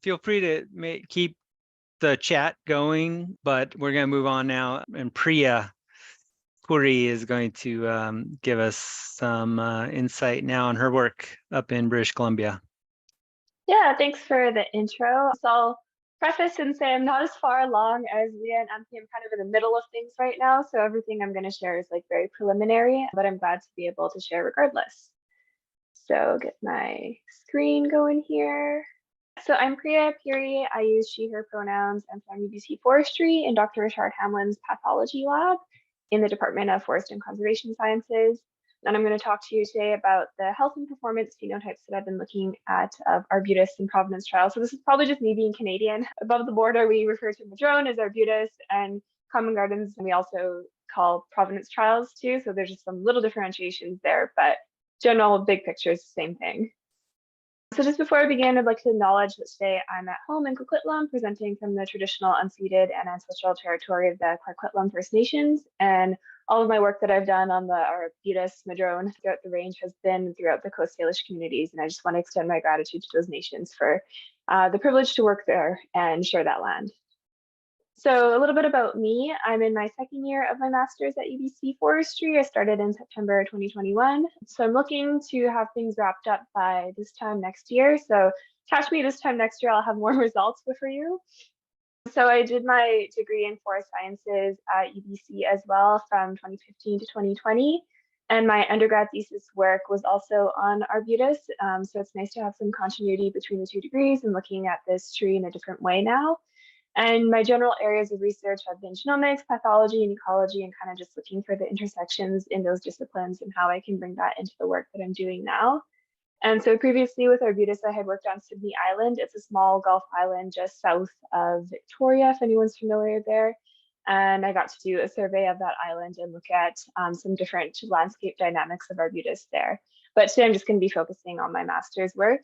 Feel free to keep the chat going, but we're going to move on now, and Priya Puri is going to give us some insight now on her work up in British Columbia. Yeah, thanks for the intro. So I'll preface and say I'm not as far along as Lea and Anthony. I'm kind of in the middle of things right now, so everything I'm going to share is like very preliminary, but I'm glad to be able to share regardless. So get my screen going here. So I'm Priya Puri. I use she, her pronouns. I'm from UBC Forestry in Dr. Richard Hamlin's Pathology lab in the Department of Forest and Conservation Sciences. And I'm going to talk to you today about the health and performance phenotypes that I've been looking at of Arbutus and Provenance trials. So this is probably just me being Canadian. Above the border, we refer to Madrone as Arbutus, and Common Gardens, and we also call Provenance trials too. So there's just some little differentiations there, but general big picture is the same thing. So just before I begin, I'd like to acknowledge that today I'm at home in Coquitlam, presenting from the traditional unceded and ancestral territory of the Coquitlam First Nations. And all of my work that I've done on the Arbutus Madrone throughout the range has been throughout the Coast Salish communities. And I just want to extend my gratitude to those nations for the privilege to work there and share that land. So a little bit about me. I'm in my second year of my master's at UBC Forestry. I started in September 2021. So I'm looking to have things wrapped up by this time next year. So catch me this time next year, I'll have more results for you. So I did my degree in forest sciences at UBC as well from 2015 to 2020. And my undergrad thesis work was also on Arbutus. So it's nice to have some continuity between the two degrees and looking at this tree in a different way now. And my general areas of research have been genomics, pathology, and ecology, and kind of just looking for the intersections in those disciplines and how I can bring that into the work that I'm doing now. And so previously with Arbutus, I had worked on Sydney Island. It's a small Gulf island just south of Victoria, if anyone's familiar there. And I got to do a survey of that island and look at some different landscape dynamics of Arbutus there. But today I'm just going to be focusing on my master's work.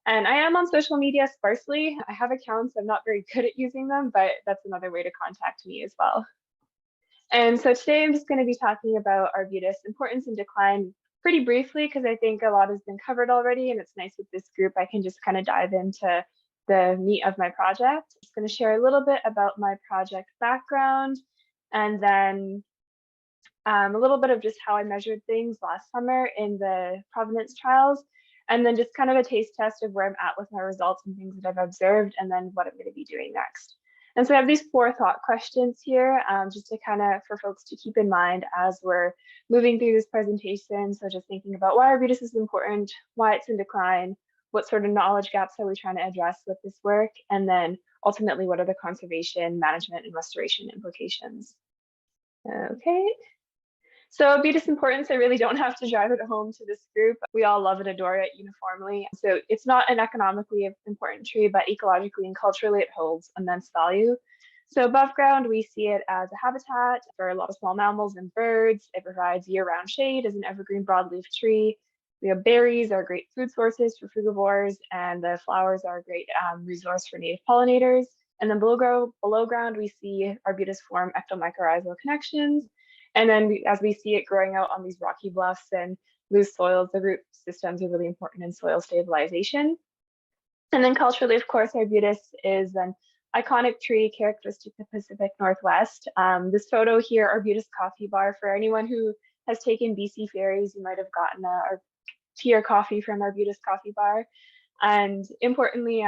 And I am on social media sparsely. I have accounts. I'm not very good at using them, but that's another way to contact me as well. And so today I'm just going to be talking about Arbutus importance and decline pretty briefly, because I think a lot has been covered already, and it's nice with this group. I can just kind of dive into the meat of my project. I'm just going to share a little bit about my project background, and then a little bit of just how I measured things last summer in the Provenance trials. And then just kind of a taste test of where I'm at with my results and things that I've observed, and then what I'm going to be doing next. And so I have these 4 thought questions here, just to kind of for folks to keep in mind as we're moving through this presentation. So just thinking about why Arbutus is important, why it's in decline, what sort of knowledge gaps are we trying to address with this work, and then ultimately what are the conservation, management, and restoration implications. Okay. So Arbutus importance, I really don't have to drive it home to this group. We all love and adore it uniformly. So it's not an economically important tree, but ecologically and culturally, it holds immense value. So above ground, we see it as a habitat for a lot of small mammals and birds. It provides year-round shade as an evergreen broadleaf tree. We have berries are great food sources for frugivores, and the flowers are a great resource for native pollinators. And then below ground, we see Arbutus form ectomycorrhizal connections. And then as we see it growing out on these rocky bluffs and loose soils, the root systems are really important in soil stabilization. And then culturally, of course, Arbutus is an iconic tree characteristic of the Pacific Northwest. This photo here, Arbutus coffee bar, for anyone who has taken BC ferries, you might have gotten a tea or coffee from Arbutus coffee bar. And importantly,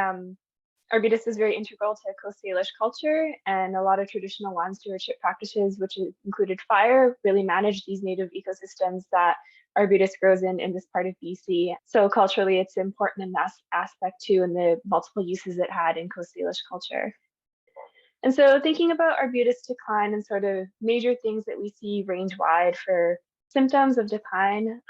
Arbutus is very integral to Coast Salish culture, and a lot of traditional land stewardship practices, which included fire, really manage these native ecosystems that Arbutus grows in this part of BC. So culturally, it's important in that aspect too, and the multiple uses it had in Coast Salish culture. And so thinking about Arbutus decline and sort of major things that we see range-wide for symptoms of decline,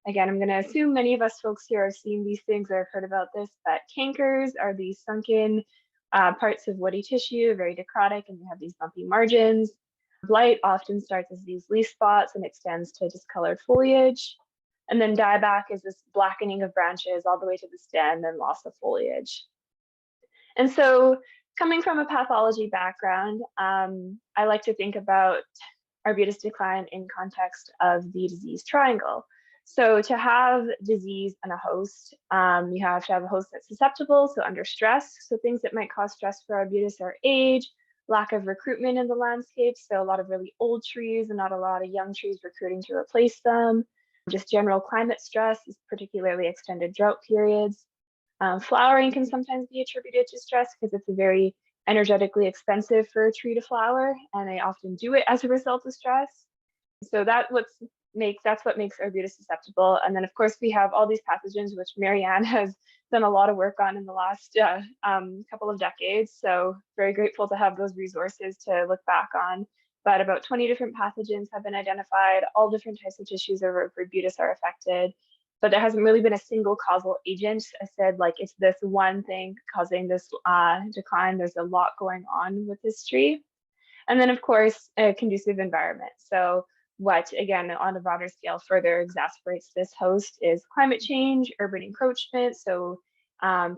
again, I'm going to assume many of us folks here have seen these things or have heard about this, but cankers are these sunken parts of woody tissue, very necrotic, and they have these bumpy margins. Blight often starts as these leaf spots and extends to discolored foliage. And then dieback is this blackening of branches all the way to the stem and loss of foliage. And so coming from a pathology background, I like to think about Arbutus decline in context of the disease triangle. So to have disease and a host, you have to have a host that's susceptible, so under stress. So things that might cause stress for Arbutus are age, lack of recruitment in the landscape, so a lot of really old trees and not a lot of young trees recruiting to replace them. Just general climate stress, particularly extended drought periods. Flowering can sometimes be attributed to stress because it's a very energetically expensive for a tree to flower, and they often do it as a result of stress. So that's what makes Arbutus susceptible. And then of course we have all these pathogens, which Marianne has done a lot of work on in the last couple of decades. So very grateful to have those resources to look back on but about 20 different pathogens have been identified. All different types of tissues of Arbutus are affected, but there hasn't really been a single causal agent. I said, like, it's this one thing causing this decline. There's a lot going on with this tree. And then, of course, a conducive environment. So what, again, on a broader scale, further exacerbates this host is climate change, urban encroachment. So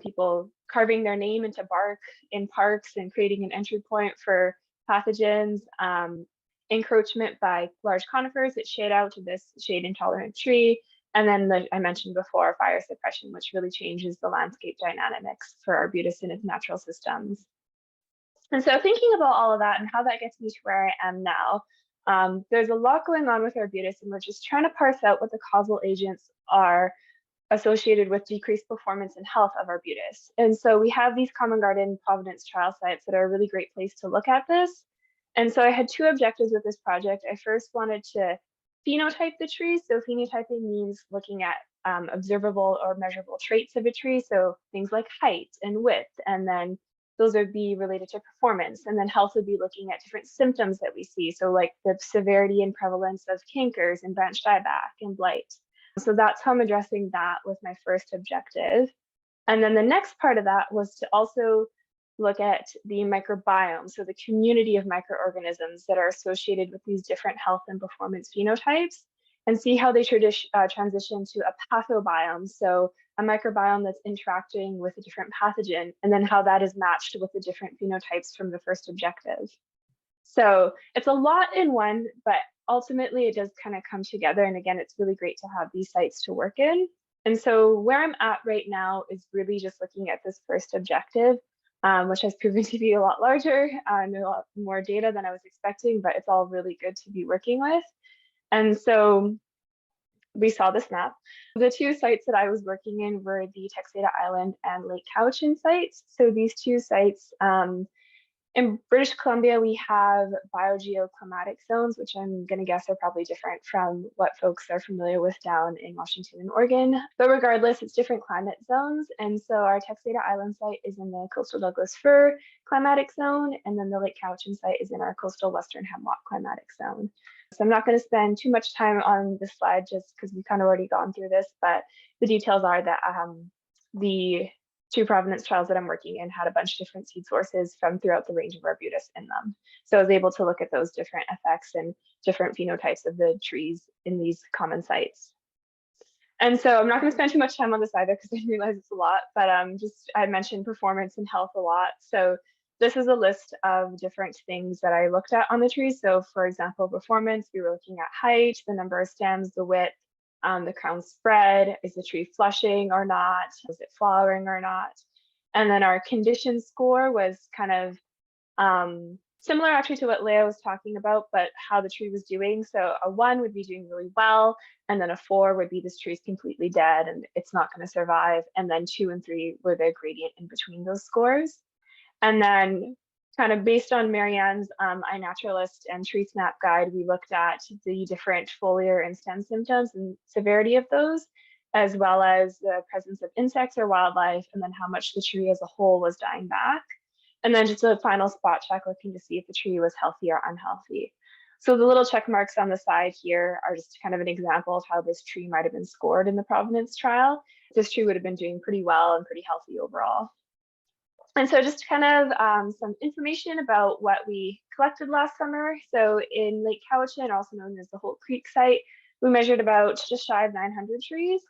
people carving their name into bark in parks and creating an entry point for pathogens, encroachment by large conifers that shade out to this shade intolerant tree. And then I mentioned before, fire suppression, which really changes the landscape dynamics for Arbutus in its natural systems. And so thinking about all of that and how that gets me to where I am now, there's a lot going on with Arbutus, and we're just trying to parse out what the causal agents are associated with decreased performance and health of Arbutus. And so we have these Common Garden Providence trial sites that are a really great place to look at this. And so I had two objectives with this project. I first wanted to phenotype the tree. So phenotyping means looking at observable or measurable traits of a tree. So things like height and width, and then those would be related to performance. And then health would be looking at different symptoms that we see. So like the severity and prevalence of cankers and branch dieback and blight. So that's how I'm addressing that with my first objective. And then the next part of that was to also look at the microbiome, so the community of microorganisms that are associated with these different health and performance phenotypes, and see how they transition to a pathobiome, so a microbiome that's interacting with a different pathogen, and then how that is matched with the different phenotypes from the first objective. So it's a lot in one, but ultimately it does kind of come together. And again, it's really great to have these sites to work in. And so where I'm at right now is really just looking at this first objective, which has proven to be a lot larger and a lot more data than I was expecting, but it's all really good to be working with. And so we saw this map. The two sites that I was working in were the Texada Island and Lake Cowichan sites. So these two sites, in British Columbia, we have biogeoclimatic zones, which I'm going to guess are probably different from what folks are familiar with down in Washington and Oregon. But regardless, it's different climate zones. And so our Texada Island site is in the coastal Douglas fir climatic zone, and then the Lake Cowichan site is in our coastal western hemlock climatic zone. So I'm not going to spend too much time on this slide just because we've kind of already gone through this, but the details are that the two provenance trials that I'm working in had a bunch of different seed sources from throughout the range of Arbutus in them. So I was able to look at those different effects and different phenotypes of the trees in these common sites. And so I'm not going to spend too much time on this either because I realize it's a lot, but I mentioned performance and health a lot. So this is a list of different things that I looked at on the trees. So for example, performance, we were looking at height, the number of stems, the width, the crown spread, is the tree flushing or not, is it flowering or not? And then our condition score was kind of similar actually to what Lea was talking about, but how the tree was doing. So a 1 would be doing really well, and then a 4 would be this tree's completely dead and it's not going to survive. And then 2 and 3 were the gradient in between those scores. And then kind of based on Marianne's iNaturalist and Tree Snap guide, we looked at the different foliar and stem symptoms and severity of those, as well as the presence of insects or wildlife, and then how much the tree as a whole was dying back. And then just a final spot check looking to see if the tree was healthy or unhealthy. So the little check marks on the side here are just kind of an example of how this tree might have been scored in the provenance trial. This tree would have been doing pretty well and pretty healthy overall. And so just kind of some information about what we collected last summer. So in Lake Cowichan, also known as the Holt Creek site, we measured about just shy of 900 trees,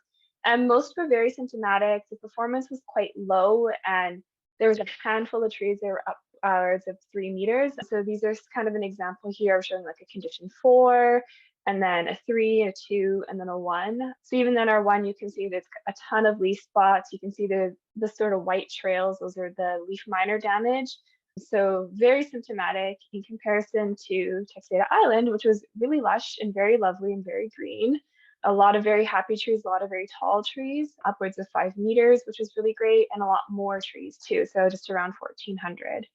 and most were very symptomatic. The performance was quite low, and there was a handful of trees that were upwards of 3 meters. So these are kind of an example here of showing like a condition 4, and then a 3, a 2, and then a 1. So even then our 1, you can see there's a ton of leaf spots. You can see the sort of white trails. Those are the leaf minor damage. So very symptomatic in comparison to Texada Island, which was really lush and very lovely and very green. A lot of very happy trees, a lot of very tall trees, upwards of 5 meters, which was really great, and a lot more trees too. So just around 1,400.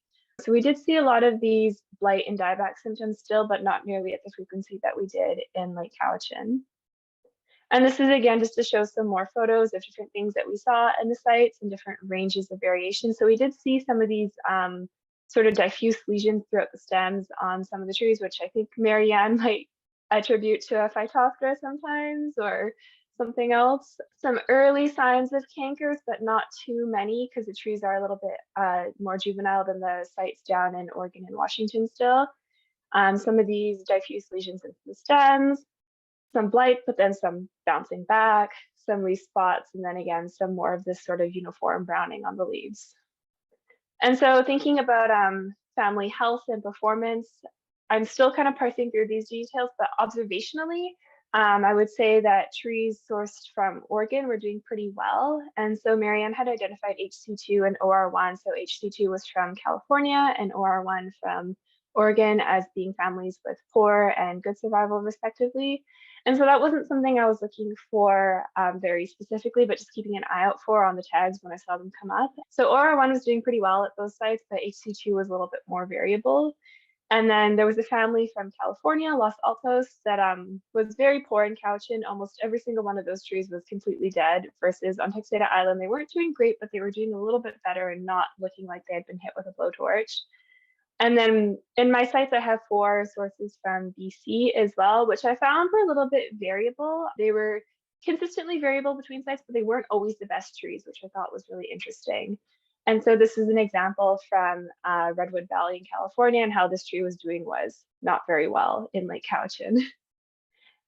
So we did see a lot of these blight and dieback symptoms still, but not nearly at the frequency that we did in Lake Cowichan. And this is again just to show some more photos of different things that we saw in the sites and different ranges of variation. So we did see some of these sort of diffuse lesions throughout the stems on some of the trees, which I think Marianne might attribute to a Phytophthora sometimes or something else. Some early signs of cankers, but not too many because the trees are a little bit more juvenile than the sites down in Oregon and Washington still. Some of these diffuse lesions into the stems, some blight, but then some bouncing back, some leaf spots, and then again, some more of this sort of uniform browning on the leaves. And so thinking about family health and performance, I'm still kind of parsing through these details, but observationally, I would say that trees sourced from Oregon were doing pretty well. And so Marianne had identified HC2 and OR1. So HC2 was from California and OR1 from Oregon as being families with poor and good survival respectively. And so that wasn't something I was looking for very specifically, but just keeping an eye out for on the tags when I saw them come up. So OR1 was doing pretty well at those sites, but HC2 was a little bit more variable. And then there was a family from California, Los Altos, that was very poor in Cowichan. Almost every single one of those trees was completely dead, versus on Texada Island, they weren't doing great, but they were doing a little bit better and not looking like they had been hit with a blowtorch. And then in my sites, I have 4 sources from BC as well, which I found were a little bit variable. They were consistently variable between sites, but they weren't always the best trees, which I thought was really interesting. And so this is an example from Redwood Valley in California, and how this tree was doing was not very well in Lake Cowichan.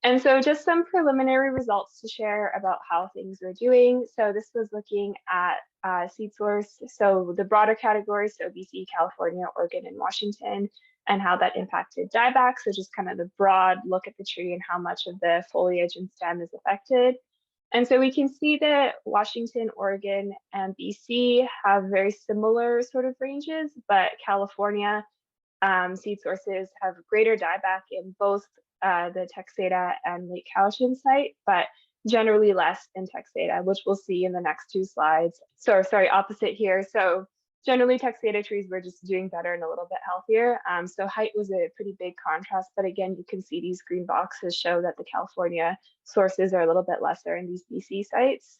And so just some preliminary results to share about how things were doing. So this was looking at seed source, so the broader categories, so BC, California, Oregon, and Washington, and how that impacted dieback. So just kind of the broad look at the tree and how much of the foliage and stem is affected. And so we can see that Washington, Oregon, and BC have very similar sort of ranges, but California seed sources have greater dieback in both the Texada and Lake Cowichan site, but generally less in Texada, which we'll see in the next 2 slides. So sorry, opposite here. So generally Texada trees were just doing better and a little bit healthier. So height was a pretty big contrast, but again, you can see these green boxes show that the California sources are a little bit lesser in these BC sites.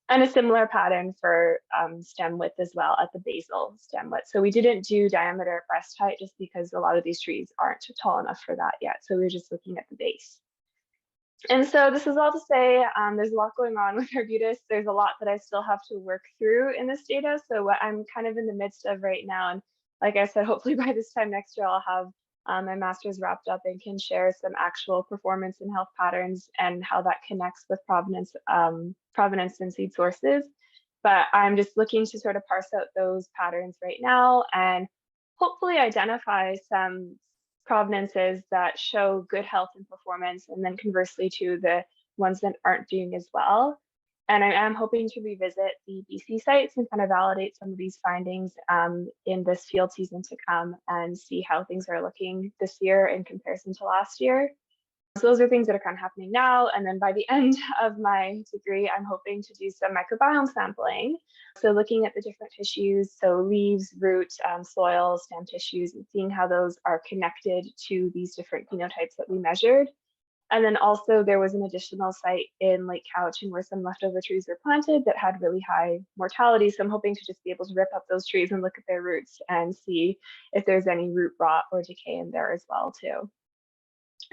And a similar pattern for stem width as well at the basal stem width. So we didn't do diameter breast height just because a lot of these trees aren't tall enough for that yet. So we were just looking at the base. And so this is all to say, there's a lot going on with Arbutus. There's a lot that I still have to work through in this data. So what I'm kind of in the midst of right now, and like I said, hopefully by this time next year, I'll have my master's wrapped up and can share some actual performance and health patterns and how that connects with provenance and seed sources. But I'm just looking to sort of parse out those patterns right now and hopefully identify some provenances that show good health and performance, and then conversely to the ones that aren't doing as well. And I am hoping to revisit the BC sites and kind of validate some of these findings in this field season to come and see how things are looking this year in comparison to last year. So those are things that are kind of happening now. And then by the end of my degree, I'm hoping to do some microbiome sampling. So looking at the different tissues, so leaves, root, soil, stem tissues, and seeing how those are connected to these different phenotypes that we measured. And then also there was an additional site in Lake Cowichan where some leftover trees were planted that had really high mortality. So I'm hoping to just be able to rip up those trees and look at their roots and see if there's any root rot or decay in there as well too.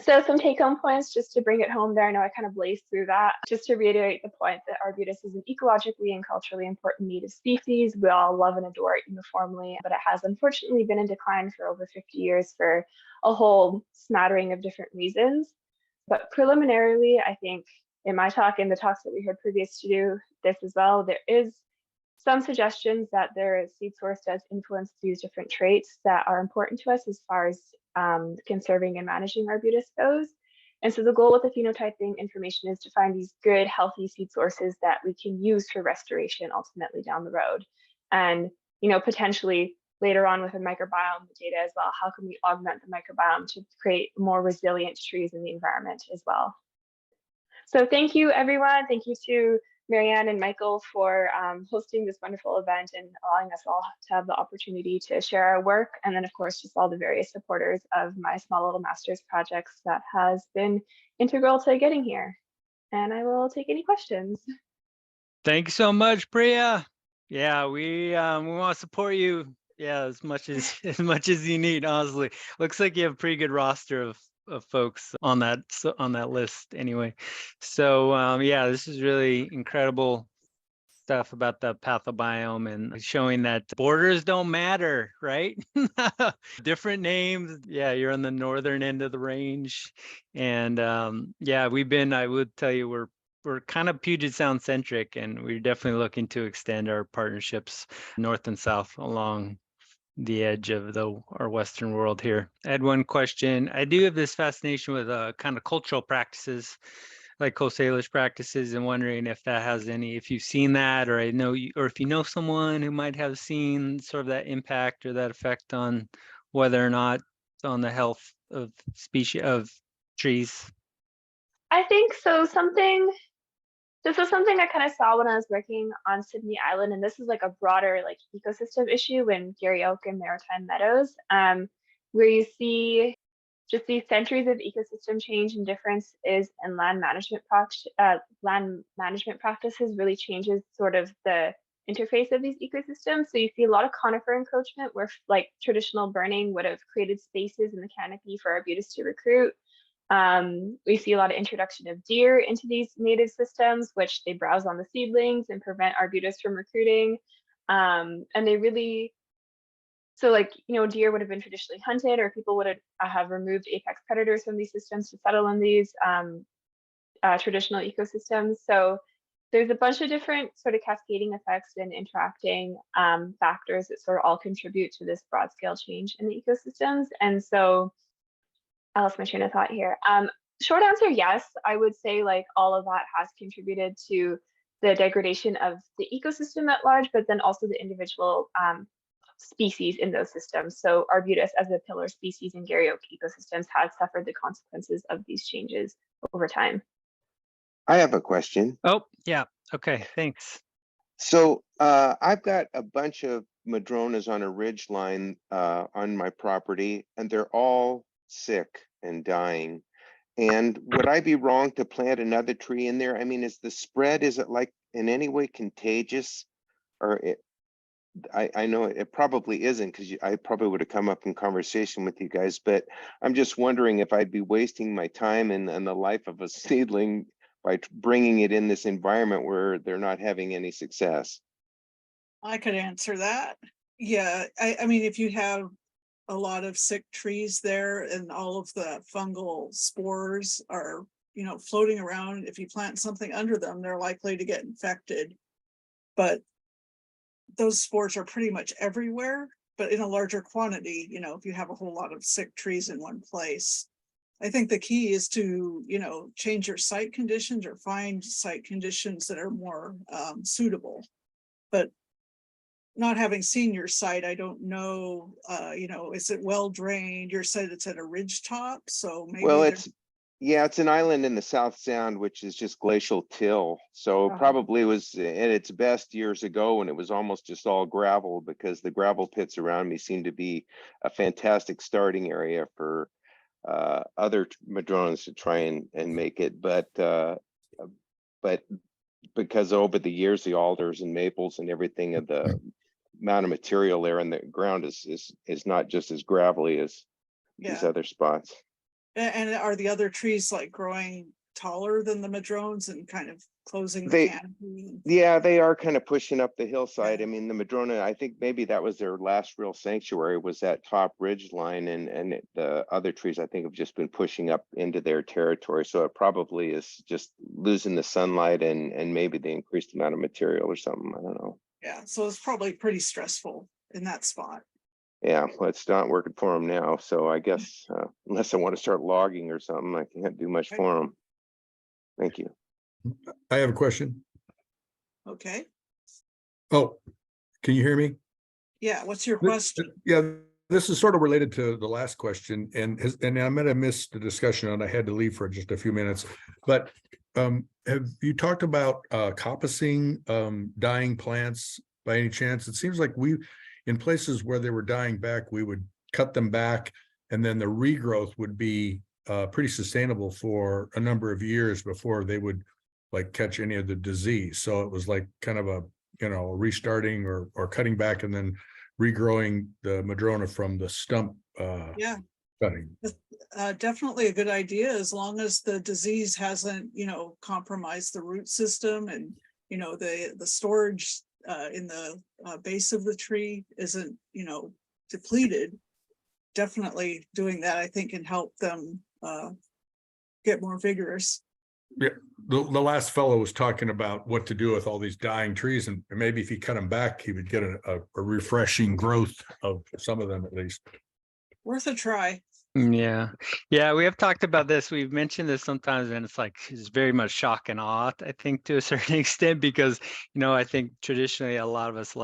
So some take-home points just to bring it home there. I know I kind of blazed through that. Just to reiterate the point that Arbutus is an ecologically and culturally important native species. We all love and adore it uniformly, but it has unfortunately been in decline for over 50 years for a whole smattering of different reasons. But preliminarily, I think in my talk and the talks that we heard previous to do this as well, there is some suggestions that their seed source does influence these different traits that are important to us as far as conserving and managing Arbutus goes. And so the goal with the phenotyping information is to find these good, healthy seed sources that we can use for restoration ultimately down the road. And, potentially later on with the microbiome data as well, how can we augment the microbiome to create more resilient trees in the environment as well? So thank you, everyone. Thank you to Marianne and Michael for hosting this wonderful event and allowing us all to have the opportunity to share our work. And then, of course, just all the various supporters of my small little master's projects that has been integral to getting here. And I will take any questions. Thank you so much, Priya. Yeah, we want to support you Yeah, as much as as much as you need, honestly. Looks like you have a pretty good roster of folks on that list anyway. So yeah, this is really incredible stuff about the pathobiome and showing that borders don't matter, right? Different names. Yeah, you're on the northern end of the range. And yeah, I would tell you, we're kind of Puget Sound centric, and we're definitely looking to extend our partnerships north and south along the edge of our Western world here. I had one question. I do have this fascination with kind of cultural practices, like Coast Salish practices, and wondering if that has any, if you've seen that, or I know you, or if you know someone who might have seen sort of that impact or that effect on whether or not on the health of species of trees. I think so. This was something I kind of saw when I was working on Sydney Island, and this is like a broader like ecosystem issue in Garry Oak and Maritime Meadows, where you see just these centuries of ecosystem change and differences in land management practices really changes sort of the interface of these ecosystems. So you see a lot of conifer encroachment where like traditional burning would have created spaces in the canopy for arbutus to recruit. We see a lot of introduction of deer into these native systems, which they browse on the seedlings and prevent arbutus from recruiting. And they really, so like, deer would have been traditionally hunted, or people would have removed apex predators from these systems to settle in these traditional ecosystems. So there's a bunch of different sort of cascading effects and interacting factors that sort of all contribute to this broad scale change in the ecosystems. And so I lost my train of thought here. Short answer, yes. I would say like all of that has contributed to the degradation of the ecosystem at large, but then also the individual species in those systems. So arbutus as a pillar species in Garry Oak ecosystems has suffered the consequences of these changes over time. I have a question. Oh, yeah. Okay, thanks. So I've got a bunch of madronas on a ridge line on my property, and they're all sick and dying. And would I be wrong to plant another tree in there? I mean, is it like in any way contagious? Or I know it probably isn't, because I probably would have come up in conversation with you guys, but I'm just wondering if I'd be wasting my time and the life of a seedling by bringing it in this environment where they're not having any success. I could answer that. Yeah, I mean, if you have a lot of sick trees there and all of the fungal spores are, floating around, if you plant something under them, they're likely to get infected. But those spores are pretty much everywhere, but in a larger quantity, if you have a whole lot of sick trees in one place. I think the key is to, change your site conditions or find site conditions that are more suitable. But not having seen your site, I don't know, is it well drained? You said it's at a ridge top, so maybe. Well, it's an island in the South Sound, which is just glacial till. So probably was at its best years ago when it was almost just all gravel, because the gravel pits around me seem to be a fantastic starting area for other madrones to try and make it. But because over the years, the alders and maples and everything of the amount of material there in the ground is not just as gravelly as these other spots. And are the other trees like growing taller than the madrones and kind of closing the canopy? Yeah, they are kind of pushing up the hillside. I mean, the madrona, I think maybe that was their last real sanctuary, was that top ridge line, and the other trees I think have just been pushing up into their territory. So it probably is just losing the sunlight and maybe the increased amount of material or something. I don't know. Yeah, so it's probably pretty stressful in that spot. Yeah, well, it's not working for them now. So I guess unless I want to start logging or something, I can't do much for them. Thank you. I have a question. Okay. Oh, can you hear me? Yeah, what's your question? Yeah, this is sort of related to the last question, and I might have missed the discussion and I had to leave for just a few minutes. But have you talked about coppicing dying plants by any chance? It seems like in places where they were dying back, we would cut them back, and then the regrowth would be pretty sustainable for a number of years before they would like catch any of the disease. So it was like kind of a restarting or cutting back and then regrowing the madrona from the stump Yeah, cutting. definitely a good idea, as long as the disease hasn't, compromised the root system, and, the storage in the base of the tree isn't, depleted. Definitely doing that, I think, can help them get more vigorous. Yeah, the last fellow was talking about what to do with all these dying trees, and maybe if he cut them back, he would get a refreshing growth of some of them at least. Worth a try. Yeah. Yeah, we have talked about this. We've mentioned this sometimes, and it's very much shock and awe, I think, to a certain extent, because, I think traditionally a lot of us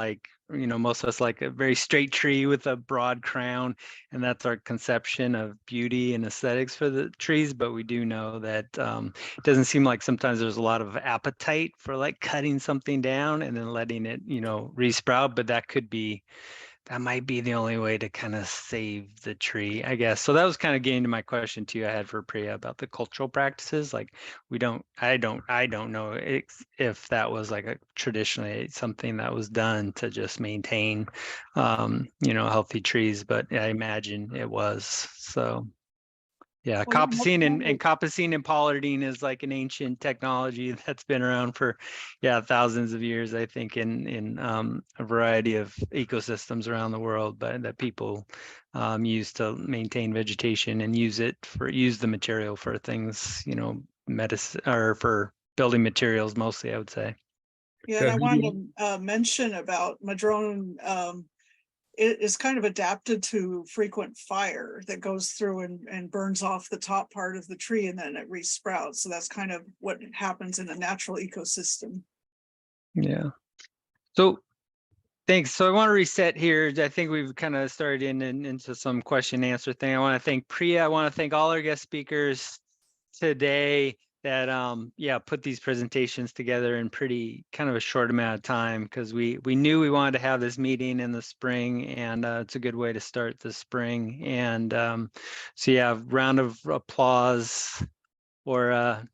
most of us like a very straight tree with a broad crown, and that's our conception of beauty and aesthetics for the trees. But we do know that it doesn't seem like sometimes there's a lot of appetite for like cutting something down and then letting it, resprout, but that might be the only way to kind of save the tree, I guess. So that was kind of getting to my question too I had for Priya about the cultural practices. Like I don't know if that was like traditionally something that was done to just maintain, healthy trees, but I imagine it was. So yeah, Well, coppicing and pollarding is like an ancient technology that's been around for thousands of years, I think, in a variety of ecosystems around the world, but that people use to maintain vegetation and use the material for things, medicine or for building materials mostly, I would say. Yeah, and I wanted to mention about madrone. It is kind of adapted to frequent fire that goes through and burns off the top part of the tree, and then it resprouts. So that's kind of what happens in a natural ecosystem. Yeah. So thanks. So I want to reset here. I think we've kind of started into some question and answer thing. I want to thank Priya. I want to thank all our guest speakers today that put these presentations together in pretty kind of a short amount of time, because we knew we wanted to have this meeting in the spring, and it's a good way to start the spring. And round of applause or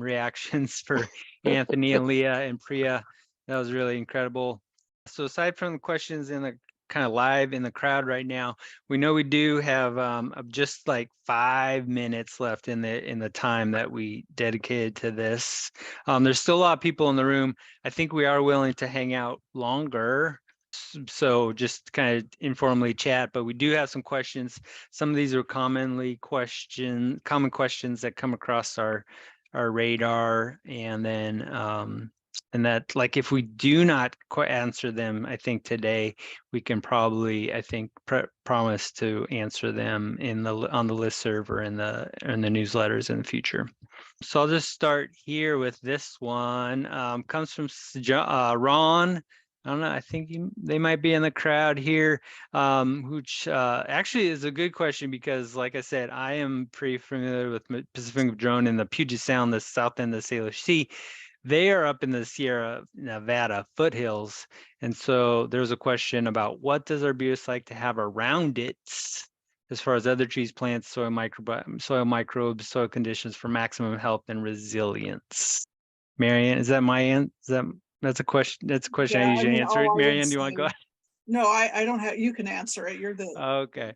reactions for Anthony and Lea and Priya. That was really incredible. So aside from the questions in the kind of live in the crowd right now, we know we do have just like 5 minutes left in the time that we dedicated to this. There's still a lot of people in the room. I think we are willing to hang out longer, so just kind of informally chat, but we do have some questions. Some of these are common questions that come across our radar, and then and that, like, if we do not answer them, I think today, we can probably, I think, promise to answer them on the listserv or in the newsletters in the future. So I'll just start here with this one. Comes from Ron. I don't know. I think they might be in the crowd here, which actually is a good question, because, like I said, I am pretty familiar with Pacific Madrone in the Puget Sound, the south end of the Salish Sea. They are up in the Sierra Nevada foothills. And so there's a question about, what does Arbutus like to have around it as far as other trees, plants, soil microbes, soil conditions for maximum health and resilience? Marianne, is that my answer? That's a question. That's a question I usually answer. Marianne, do you want to go ahead? No, I don't have. You can answer it. You're the Okay.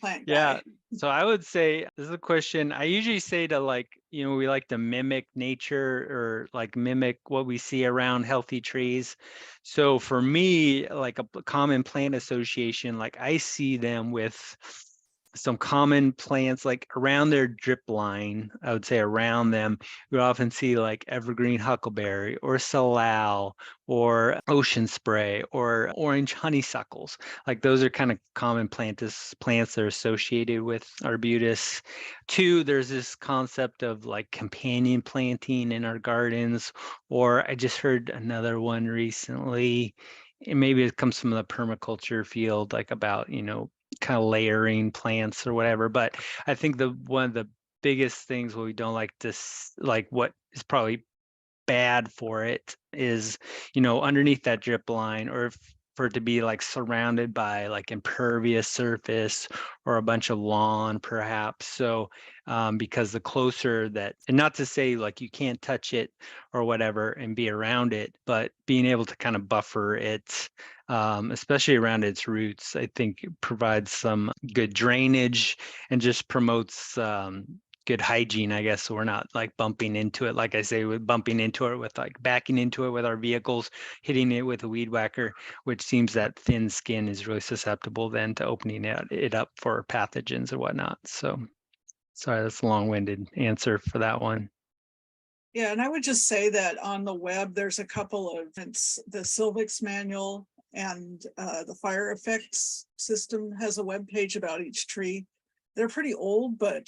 plant guy. Yeah. So I would say, this is a question I usually say to, like, we like to mimic nature, or like mimic what we see around healthy trees. So for me, like a common plant association, like I see them with some common plants like around their drip line. I would say around them, we often see like evergreen huckleberry or salal or ocean spray or orange honeysuckles. Like those are kind of common plants that are associated with Arbutus. 2, there's this concept of like companion planting in our gardens, or I just heard another one recently, and maybe it comes from the permaculture field, like about, kind of layering plants or whatever. But I think one of the biggest things what we don't like to, like what is probably bad for it is, underneath that drip line, or for it to be like surrounded by like impervious surface or a bunch of lawn perhaps. So because the closer that, and not to say like you can't touch it or whatever and be around it, but being able to kind of buffer it especially around its roots. I think it provides some good drainage and just promotes good hygiene, I guess. So we're not like bumping into it, like I say, with bumping into it with like backing into it with our vehicles, hitting it with a weed whacker, which seems that thin skin is really susceptible then to opening it up for pathogens and whatnot. So sorry, that's a long-winded answer for that one. Yeah, and I would just say that on the web, there's a couple of, it's the Silvix manual and the fire effects system has a web page about each tree. They're pretty old, but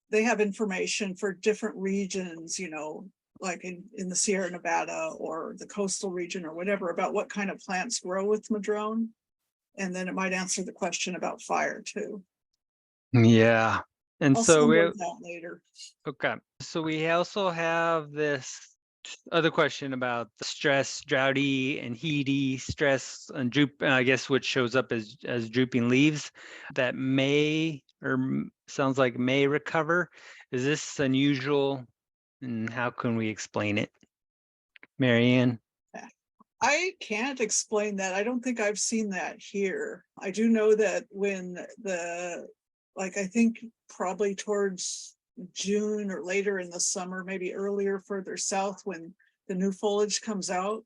they have information for different regions, you know, like in the Sierra Nevada or the coastal region or whatever, about what kind of plants grow with madrone. And then it might answer the question about fire too. Yeah. And I'll so send we those out later. okay. So we also have this other question about the stress, droughty and heaty stress and droop, I guess, which shows up as drooping leaves that may sounds like may recover. Is this unusual, and how can we explain it? Marianne? I can't explain that. I don't think I've seen that here. I do know that when I think probably towards June or later in the summer, maybe earlier further south, when the new foliage comes out,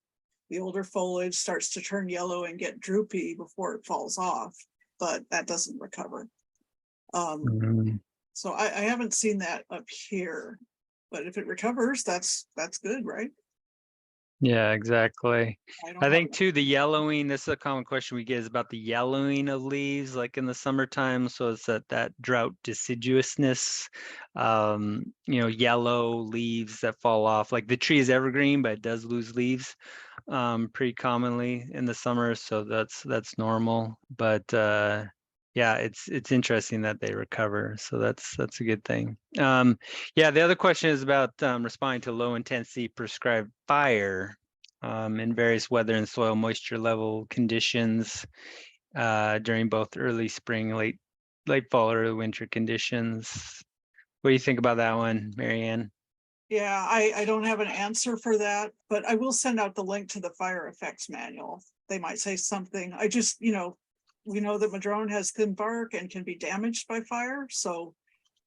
the older foliage starts to turn yellow and get droopy before it falls off, but that doesn't recover. So I haven't seen that up here, but if it recovers, that's good, right? Yeah, exactly. I think have too, the yellowing, this is a common question we get, is about the yellowing of leaves like in the summertime. So it's that drought deciduousness, yellow leaves that fall off. Like the tree is evergreen, but it does lose leaves pretty commonly in the summer. So that's normal. But yeah, it's interesting that they recover. So that's a good thing. Yeah, the other question is about responding to low intensity prescribed fire in various weather and soil moisture level conditions during both early spring, late fall, early winter conditions. What do you think about that one, Marianne? Yeah, I don't have an answer for that, but I will send out the link to the fire effects manual. They might say something. I just, we know that madrone has thin bark and can be damaged by fire. So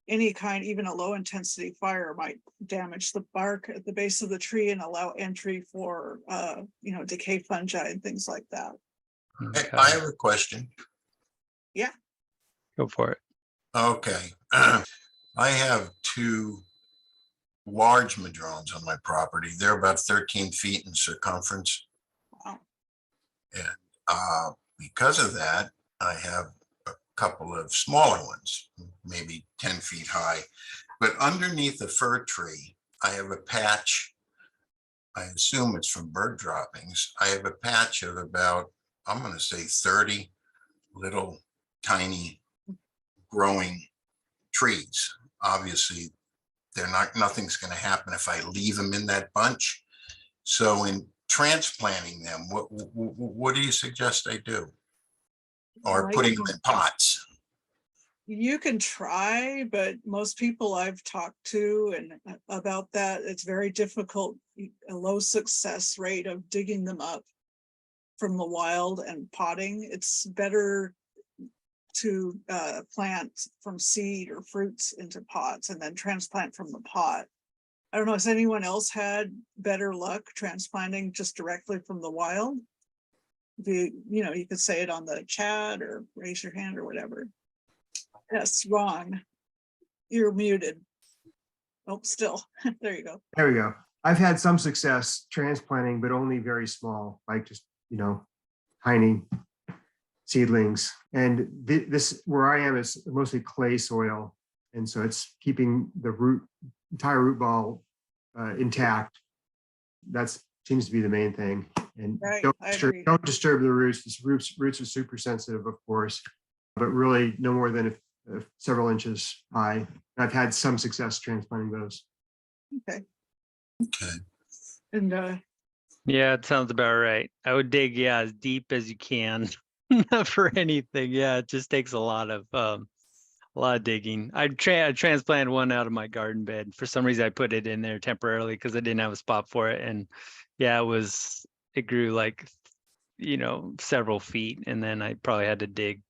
any kind, even a low intensity fire might damage the bark at the base of the tree and allow entry for, decay fungi and things like that. Hey, I have a question. Yeah. Go for it. Okay. I have 2 large madrones on my property. They're about 13 feet in circumference. Wow. And because of that, I have a couple of smaller ones, maybe 10 feet high. But underneath the fir tree, I have a patch. I assume it's from bird droppings. I have a patch of about, I'm going to say 30 little tiny growing trees. Obviously, nothing's going to happen if I leave them in that bunch. So in transplanting them, what do you suggest I do? Or putting them in pots? You can try, but most people I've talked to and about that, it's very difficult, a low success rate of digging them up from the wild and potting. It's better to plant from seed or fruits into pots and then transplant from the pot. I don't know, has anyone else had better luck transplanting just directly from the wild? You could say it on the chat or raise your hand or whatever. Yes, Ron, you're muted. Oh, still, there you go. There we go. I've had some success transplanting, but only very small, like just, tiny seedlings. And this, where I am, is mostly clay soil. And so it's keeping the entire root ball intact. That seems to be the main thing. And right, don't disturb the roots. The roots are super sensitive, of course, but really no more than several inches high. I've had some success transplanting those. Okay. Okay. And Yeah, it sounds about right. I would dig, as deep as you can for anything. Yeah, it just takes a lot of digging. I transplanted one out of my garden bed. For some reason, I put it in there temporarily because I didn't have a spot for it. And yeah, it grew like several feet, and then I probably had to dig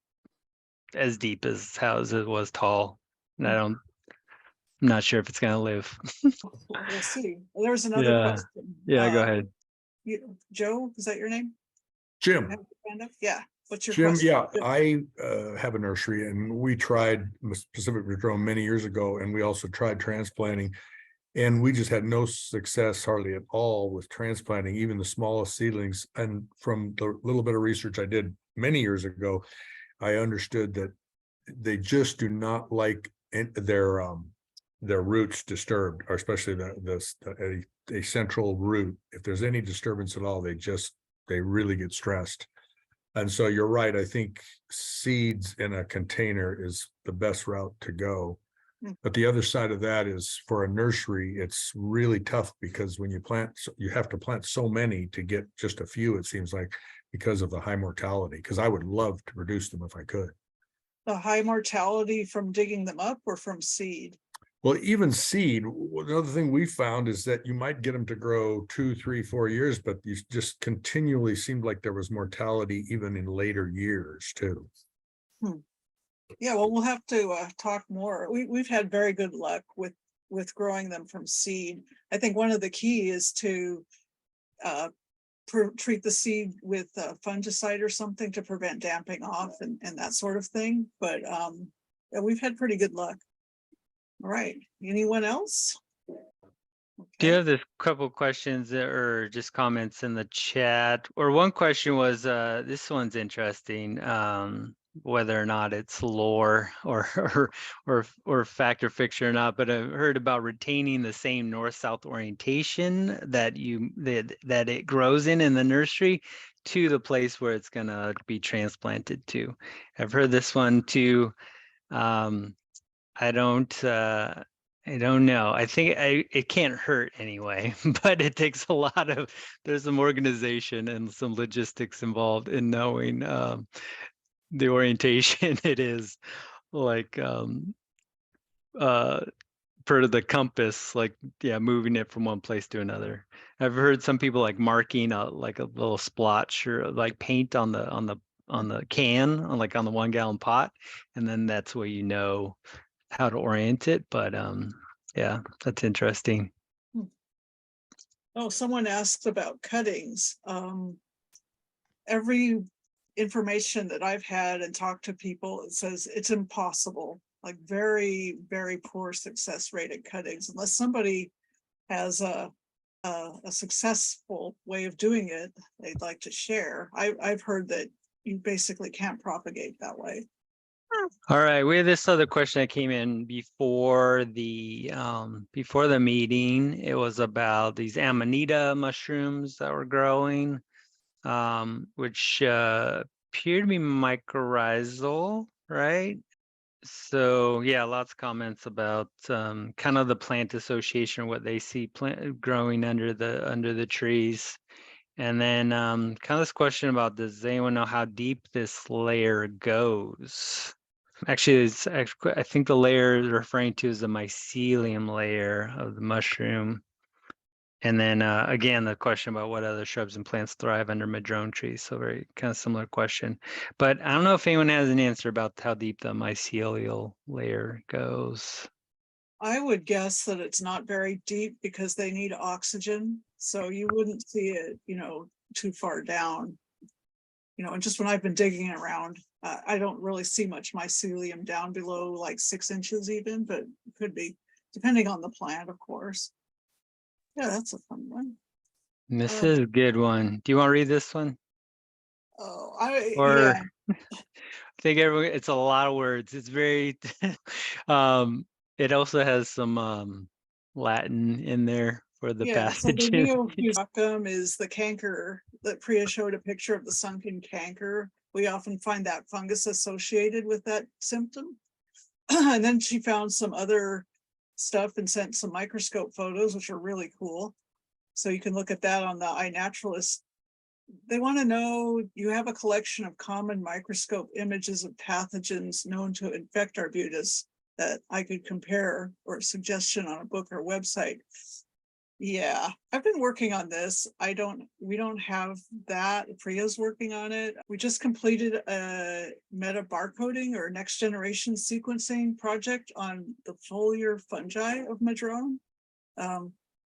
as deep as it was tall. And I'm not sure if it's gonna live. We'll see. There was another Yeah. question. Yeah, go ahead. Joe, is that your name? Jim. Have your hand up? Yeah. What's your Jim, question? yeah, I have a nursery and we tried Pacific Madrone many years ago, and we also tried transplanting, and we just had no success hardly at all with transplanting even the smallest seedlings. And from the little bit of research I did many years ago, I understood that they just do not like their roots disturbed, or especially a central root. If there's any disturbance at all, they really get stressed. And so you're right. I think seeds in a container is the best route to go. But the other side of that is, for a nursery, it's really tough because when you plant, you have to plant so many to get just a few, it seems like, because of the high mortality. Because I would love to produce them if I could. The high mortality from digging them up or from seed? Well, even seed, another thing we found is that you might get them to grow 2, 3, 4 years, but you just continually seemed like there was mortality even in later years too. Yeah, well, we'll have to talk more. We've had very good luck with growing them from seed. I think one of the key is to treat the seed with fungicide or something to prevent damping off and that sort of thing. But yeah, we've had pretty good luck. All right, anyone else? Do you have this couple questions or just comments in the chat? Or one question was, this one's interesting, whether or not it's lore or fact or fiction or not, but I've heard about retaining the same north-south orientation that it grows in the nursery to the place where it's gonna be transplanted to. I've heard this one too. I don't know. I think it can't hurt anyway, but it takes a lot of, there's some organization and some logistics involved in knowing the orientation. It is like per the compass, like, yeah, moving it from one place to another. I've heard some people like marking like a little splotch or like paint on the can, like on the 1 gallon pot, and then that's where you know how to orient it. But yeah, that's interesting. Oh, someone asked about cuttings. Every information that I've had and talked to people, it says it's impossible, like very, very poor success rate at cuttings, unless somebody has a successful way of doing it they'd like to share. I've heard that you basically can't propagate that way. All right, we have this other question that came in before the meeting. It was about these amanita mushrooms that were growing, which appear to be mycorrhizal, right? So yeah, lots of comments about kind of the plant association, what they see growing under the trees. And then kind of this question about, does anyone know how deep this layer goes? Actually, I think the layer referring to is the mycelium layer of the mushroom. And then again, the question about what other shrubs and plants thrive under madrone trees. So very kind of similar question. But I don't know if anyone has an answer about how deep the mycelial layer goes. I would guess that it's not very deep because they need oxygen. So you wouldn't see it, too far down. And just when I've been digging around, I don't really see much mycelium down below like 6 inches even, but it could be, depending on the plant, of course. Yeah, that's a fun one. This is a good one. Do you want to read this one? Oh, Or yeah. I think it's a lot of words. It's very, it also has some Latin in there for the So the passages. neofuscum is the canker that Priya showed a picture of, the sunken canker. We often find that fungus associated with that symptom. And then she found some other stuff and sent some microscope photos, which are really cool. So you can look at that on the iNaturalist. They want to know, you have a collection of common microscope images of pathogens known to infect Arbutus that I could compare, or a suggestion on a book or website. Yeah, I've been working on this. We don't have that. Priya's working on it. We just completed a meta barcoding or next generation sequencing project on the foliar fungi of Madrone.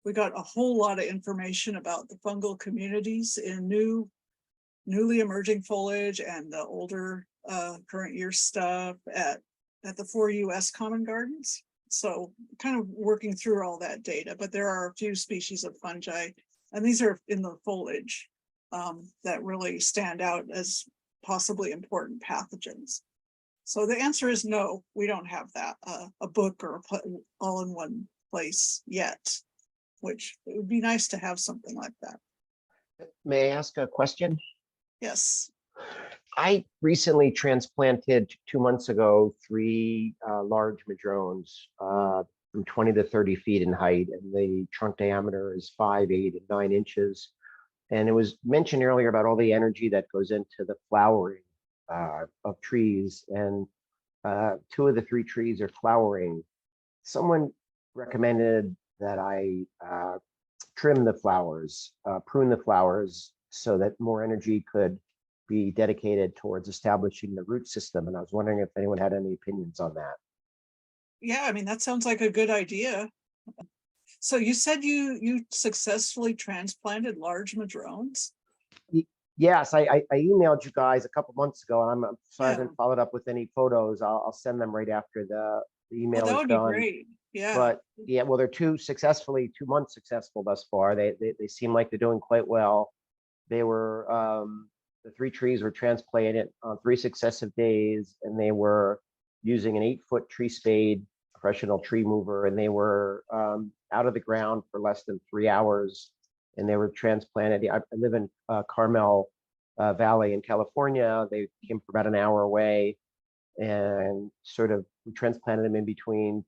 We got a whole lot of information about the fungal communities in newly emerging foliage and the older current year stuff at the 4 US common gardens. So kind of working through all that data, but there are a few species of fungi, and these are in the foliage that really stand out as possibly important pathogens. So the answer is no, we don't have that, a book or all in one place yet, which it would be nice to have something like that. May I ask a question? Yes. I recently transplanted 2 months ago 3 large madrones from 20 to 30 feet in height, and the trunk diameter is 5, 8, and 9 inches. And it was mentioned earlier about all the energy that goes into the flowering of trees, and 2 of the 3 trees are flowering. Someone recommended that I trim the flowers, prune the flowers, so that more energy could be dedicated towards establishing the root system. And I was wondering if anyone had any opinions on that. Yeah, I mean, that sounds like a good idea. So you said you successfully transplanted large madrones? Yes, I emailed you guys a couple months ago, and I'm sorry I Yeah. haven't followed up with any photos. I'll send them right after the email Well, that is would be done. great. Yeah. But yeah, well, they're 2 months successful thus far. They seem like they're doing quite well. They were the 3 trees were transplanted on 3 successive days, and they were using an 8-foot tree spade, professional tree mover, and they were out of the ground for less than 3 hours, and they were transplanted. I live in Carmel Valley in California. They came from about an hour away, and sort of we transplanted them in between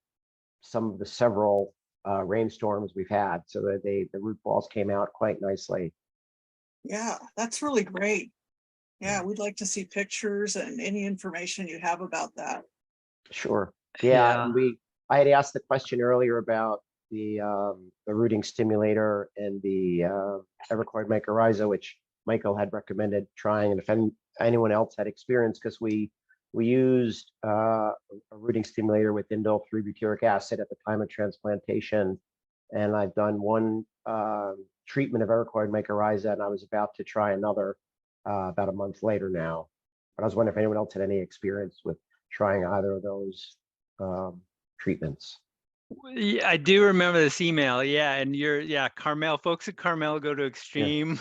some of the several rainstorms we've had, so that the root balls came out quite nicely. Yeah, that's really great. Yeah, we'd like to see pictures and any information you have about that. Sure. Yeah, and I had asked the question earlier about the rooting stimulator and the Evercord mycorrhiza, which Michael had recommended trying, and if anyone else had experience, because we used a rooting stimulator with indole 3-butyric acid at the time of transplantation, and I've done 1 treatment of Evercord mycorrhiza, and I was about to try another about a month later now. But I was wondering if anyone else had any experience with trying either of those treatments. Yeah, I do remember this email. Yeah, and Carmel folks at Carmel go to extreme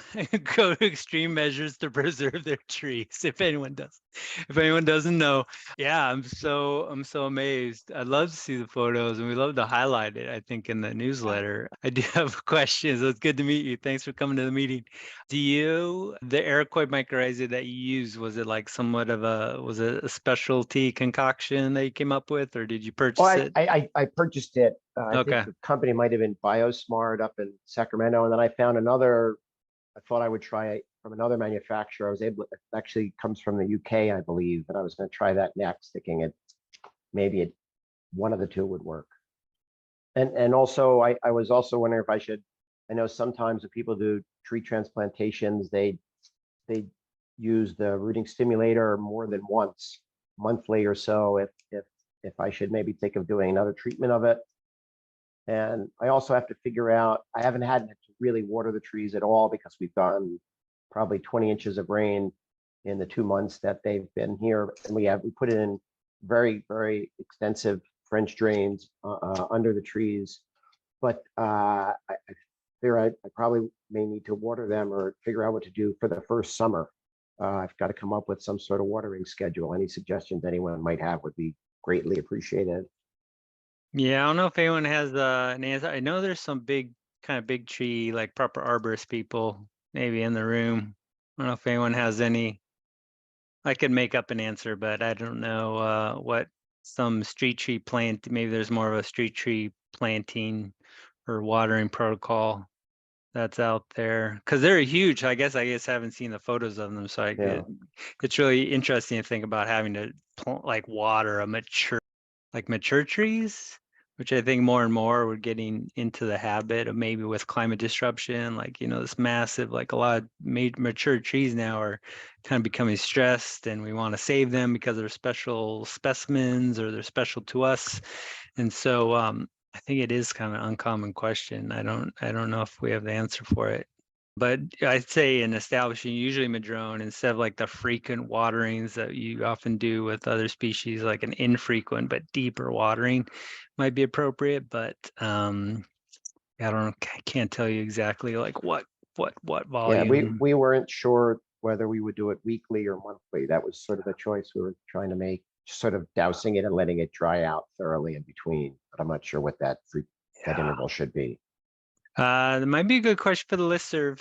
measures to preserve their trees. If anyone doesn't know, yeah, I'm so amazed. I'd love to see the photos, and we love to highlight it, I think, in the newsletter. I do have questions. It's good to meet you. Thanks for coming to the meeting. The Ericoid mycorrhiza that you used, was it like somewhat of a specialty concoction that you came up with, or did you purchase it? I purchased it. I Okay. think the company might have been BioSmart up in Sacramento, and then I found another. I thought I would try it from another manufacturer. I was able. It actually comes from the UK, I believe, and I was going to try that next, thinking maybe one of the 2 would work. And also, I was also wondering if I should. I know sometimes when people do tree transplantations, they use the rooting stimulator more than once monthly or so. If I should maybe think of doing another treatment of it. And I also have to figure out, I haven't had to really water the trees at all, because we've gotten probably 20 inches of rain in the 2 months that they've been here. And we put it in very, very extensive French drains under the trees. But I figure I probably may need to water them, or figure out what to do for the first summer. I've got to come up with some sort of watering schedule. Any suggestions anyone might have would be greatly appreciated. Yeah, I don't know if anyone has an answer. I know there's some big tree, like proper arborist people maybe in the room. I don't know if anyone has any. I could make up an answer, but I don't know what some street tree plant. Maybe there's more of a street tree planting or watering protocol that's out there, because they're huge. I guess I haven't seen the photos of them, so it's really interesting to think about having to water a mature trees, which I think more and more we're getting into the habit of, maybe with climate disruption, like, this massive, like a lot of mature trees now are kind of becoming stressed, and we want to save them because they're special specimens or they're special to us. And so I think it is kind of an uncommon question. I don't know if we have the answer for it. But I'd say in establishing usually madrone, instead of like the frequent waterings that you often do with other species, like an infrequent but deeper watering might be appropriate. But I can't tell you exactly like what Yeah, volume. we weren't sure whether we would do it weekly or monthly. That was sort of the choice we were trying to make, just sort of dousing it and letting it dry out thoroughly in between. But I'm not sure what that interval should be. That might be a good question for the listserv.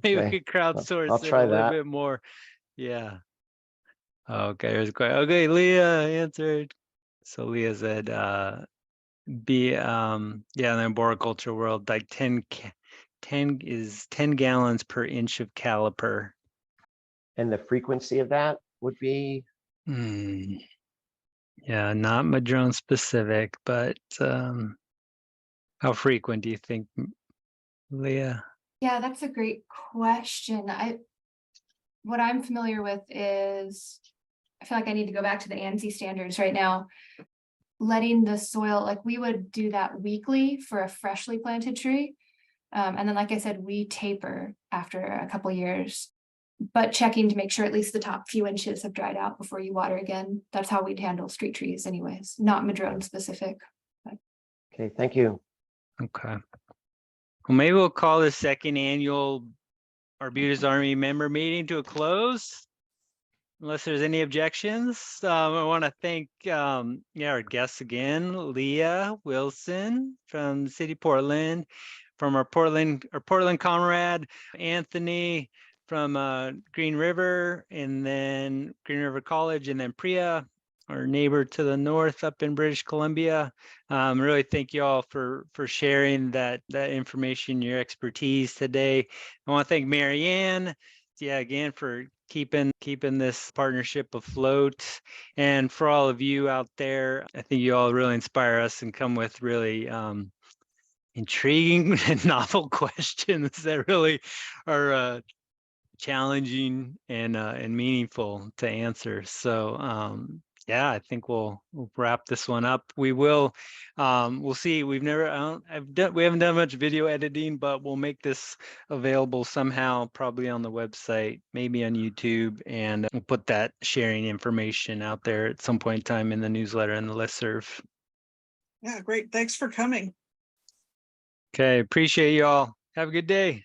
Maybe we Okay, could crowdsource I'll it a try little that. bit more. Yeah. Okay, here's a question. Okay, Leah answered. So Leah said, in the arboriculture world, like 10 gallons per inch of caliper. And the frequency of that would be, Yeah, not madrone specific, but how frequent do you think, Leah? Yeah, that's a great question. What I'm familiar with is, I feel like I need to go back to the ANSI standards right now. Letting the soil, like we would do that weekly for a freshly planted tree. And then, like I said, we taper after a couple years, but checking to make sure at least the top few inches have dried out before you water again. That's how we'd handle street trees anyways, not madrone specific. okay, thank you. Okay. Well, maybe we'll call the second annual Arbutus ARME member meeting to a close, unless there's any objections. I want to thank our guests again, Lea Wilson from the city of Portland, from our Portland comrade, Anthony from Green River, and then Green River College, and then Priya, our neighbor to the north up in British Columbia. Really thank you all for sharing that information, your expertise today. I want to thank Marianne, again, for keeping this partnership afloat. And for all of you out there, I think you all really inspire us and come with really intriguing and novel questions that really are challenging and meaningful to answer. So I think we'll wrap this one up. We will we'll see. We haven't done much video editing, but we'll make this available somehow, probably on the website, maybe on YouTube, and we'll put that sharing information out there at some point in time in the newsletter and the listserv. Yeah, great. Thanks for coming. Okay, appreciate you all. Have a good day.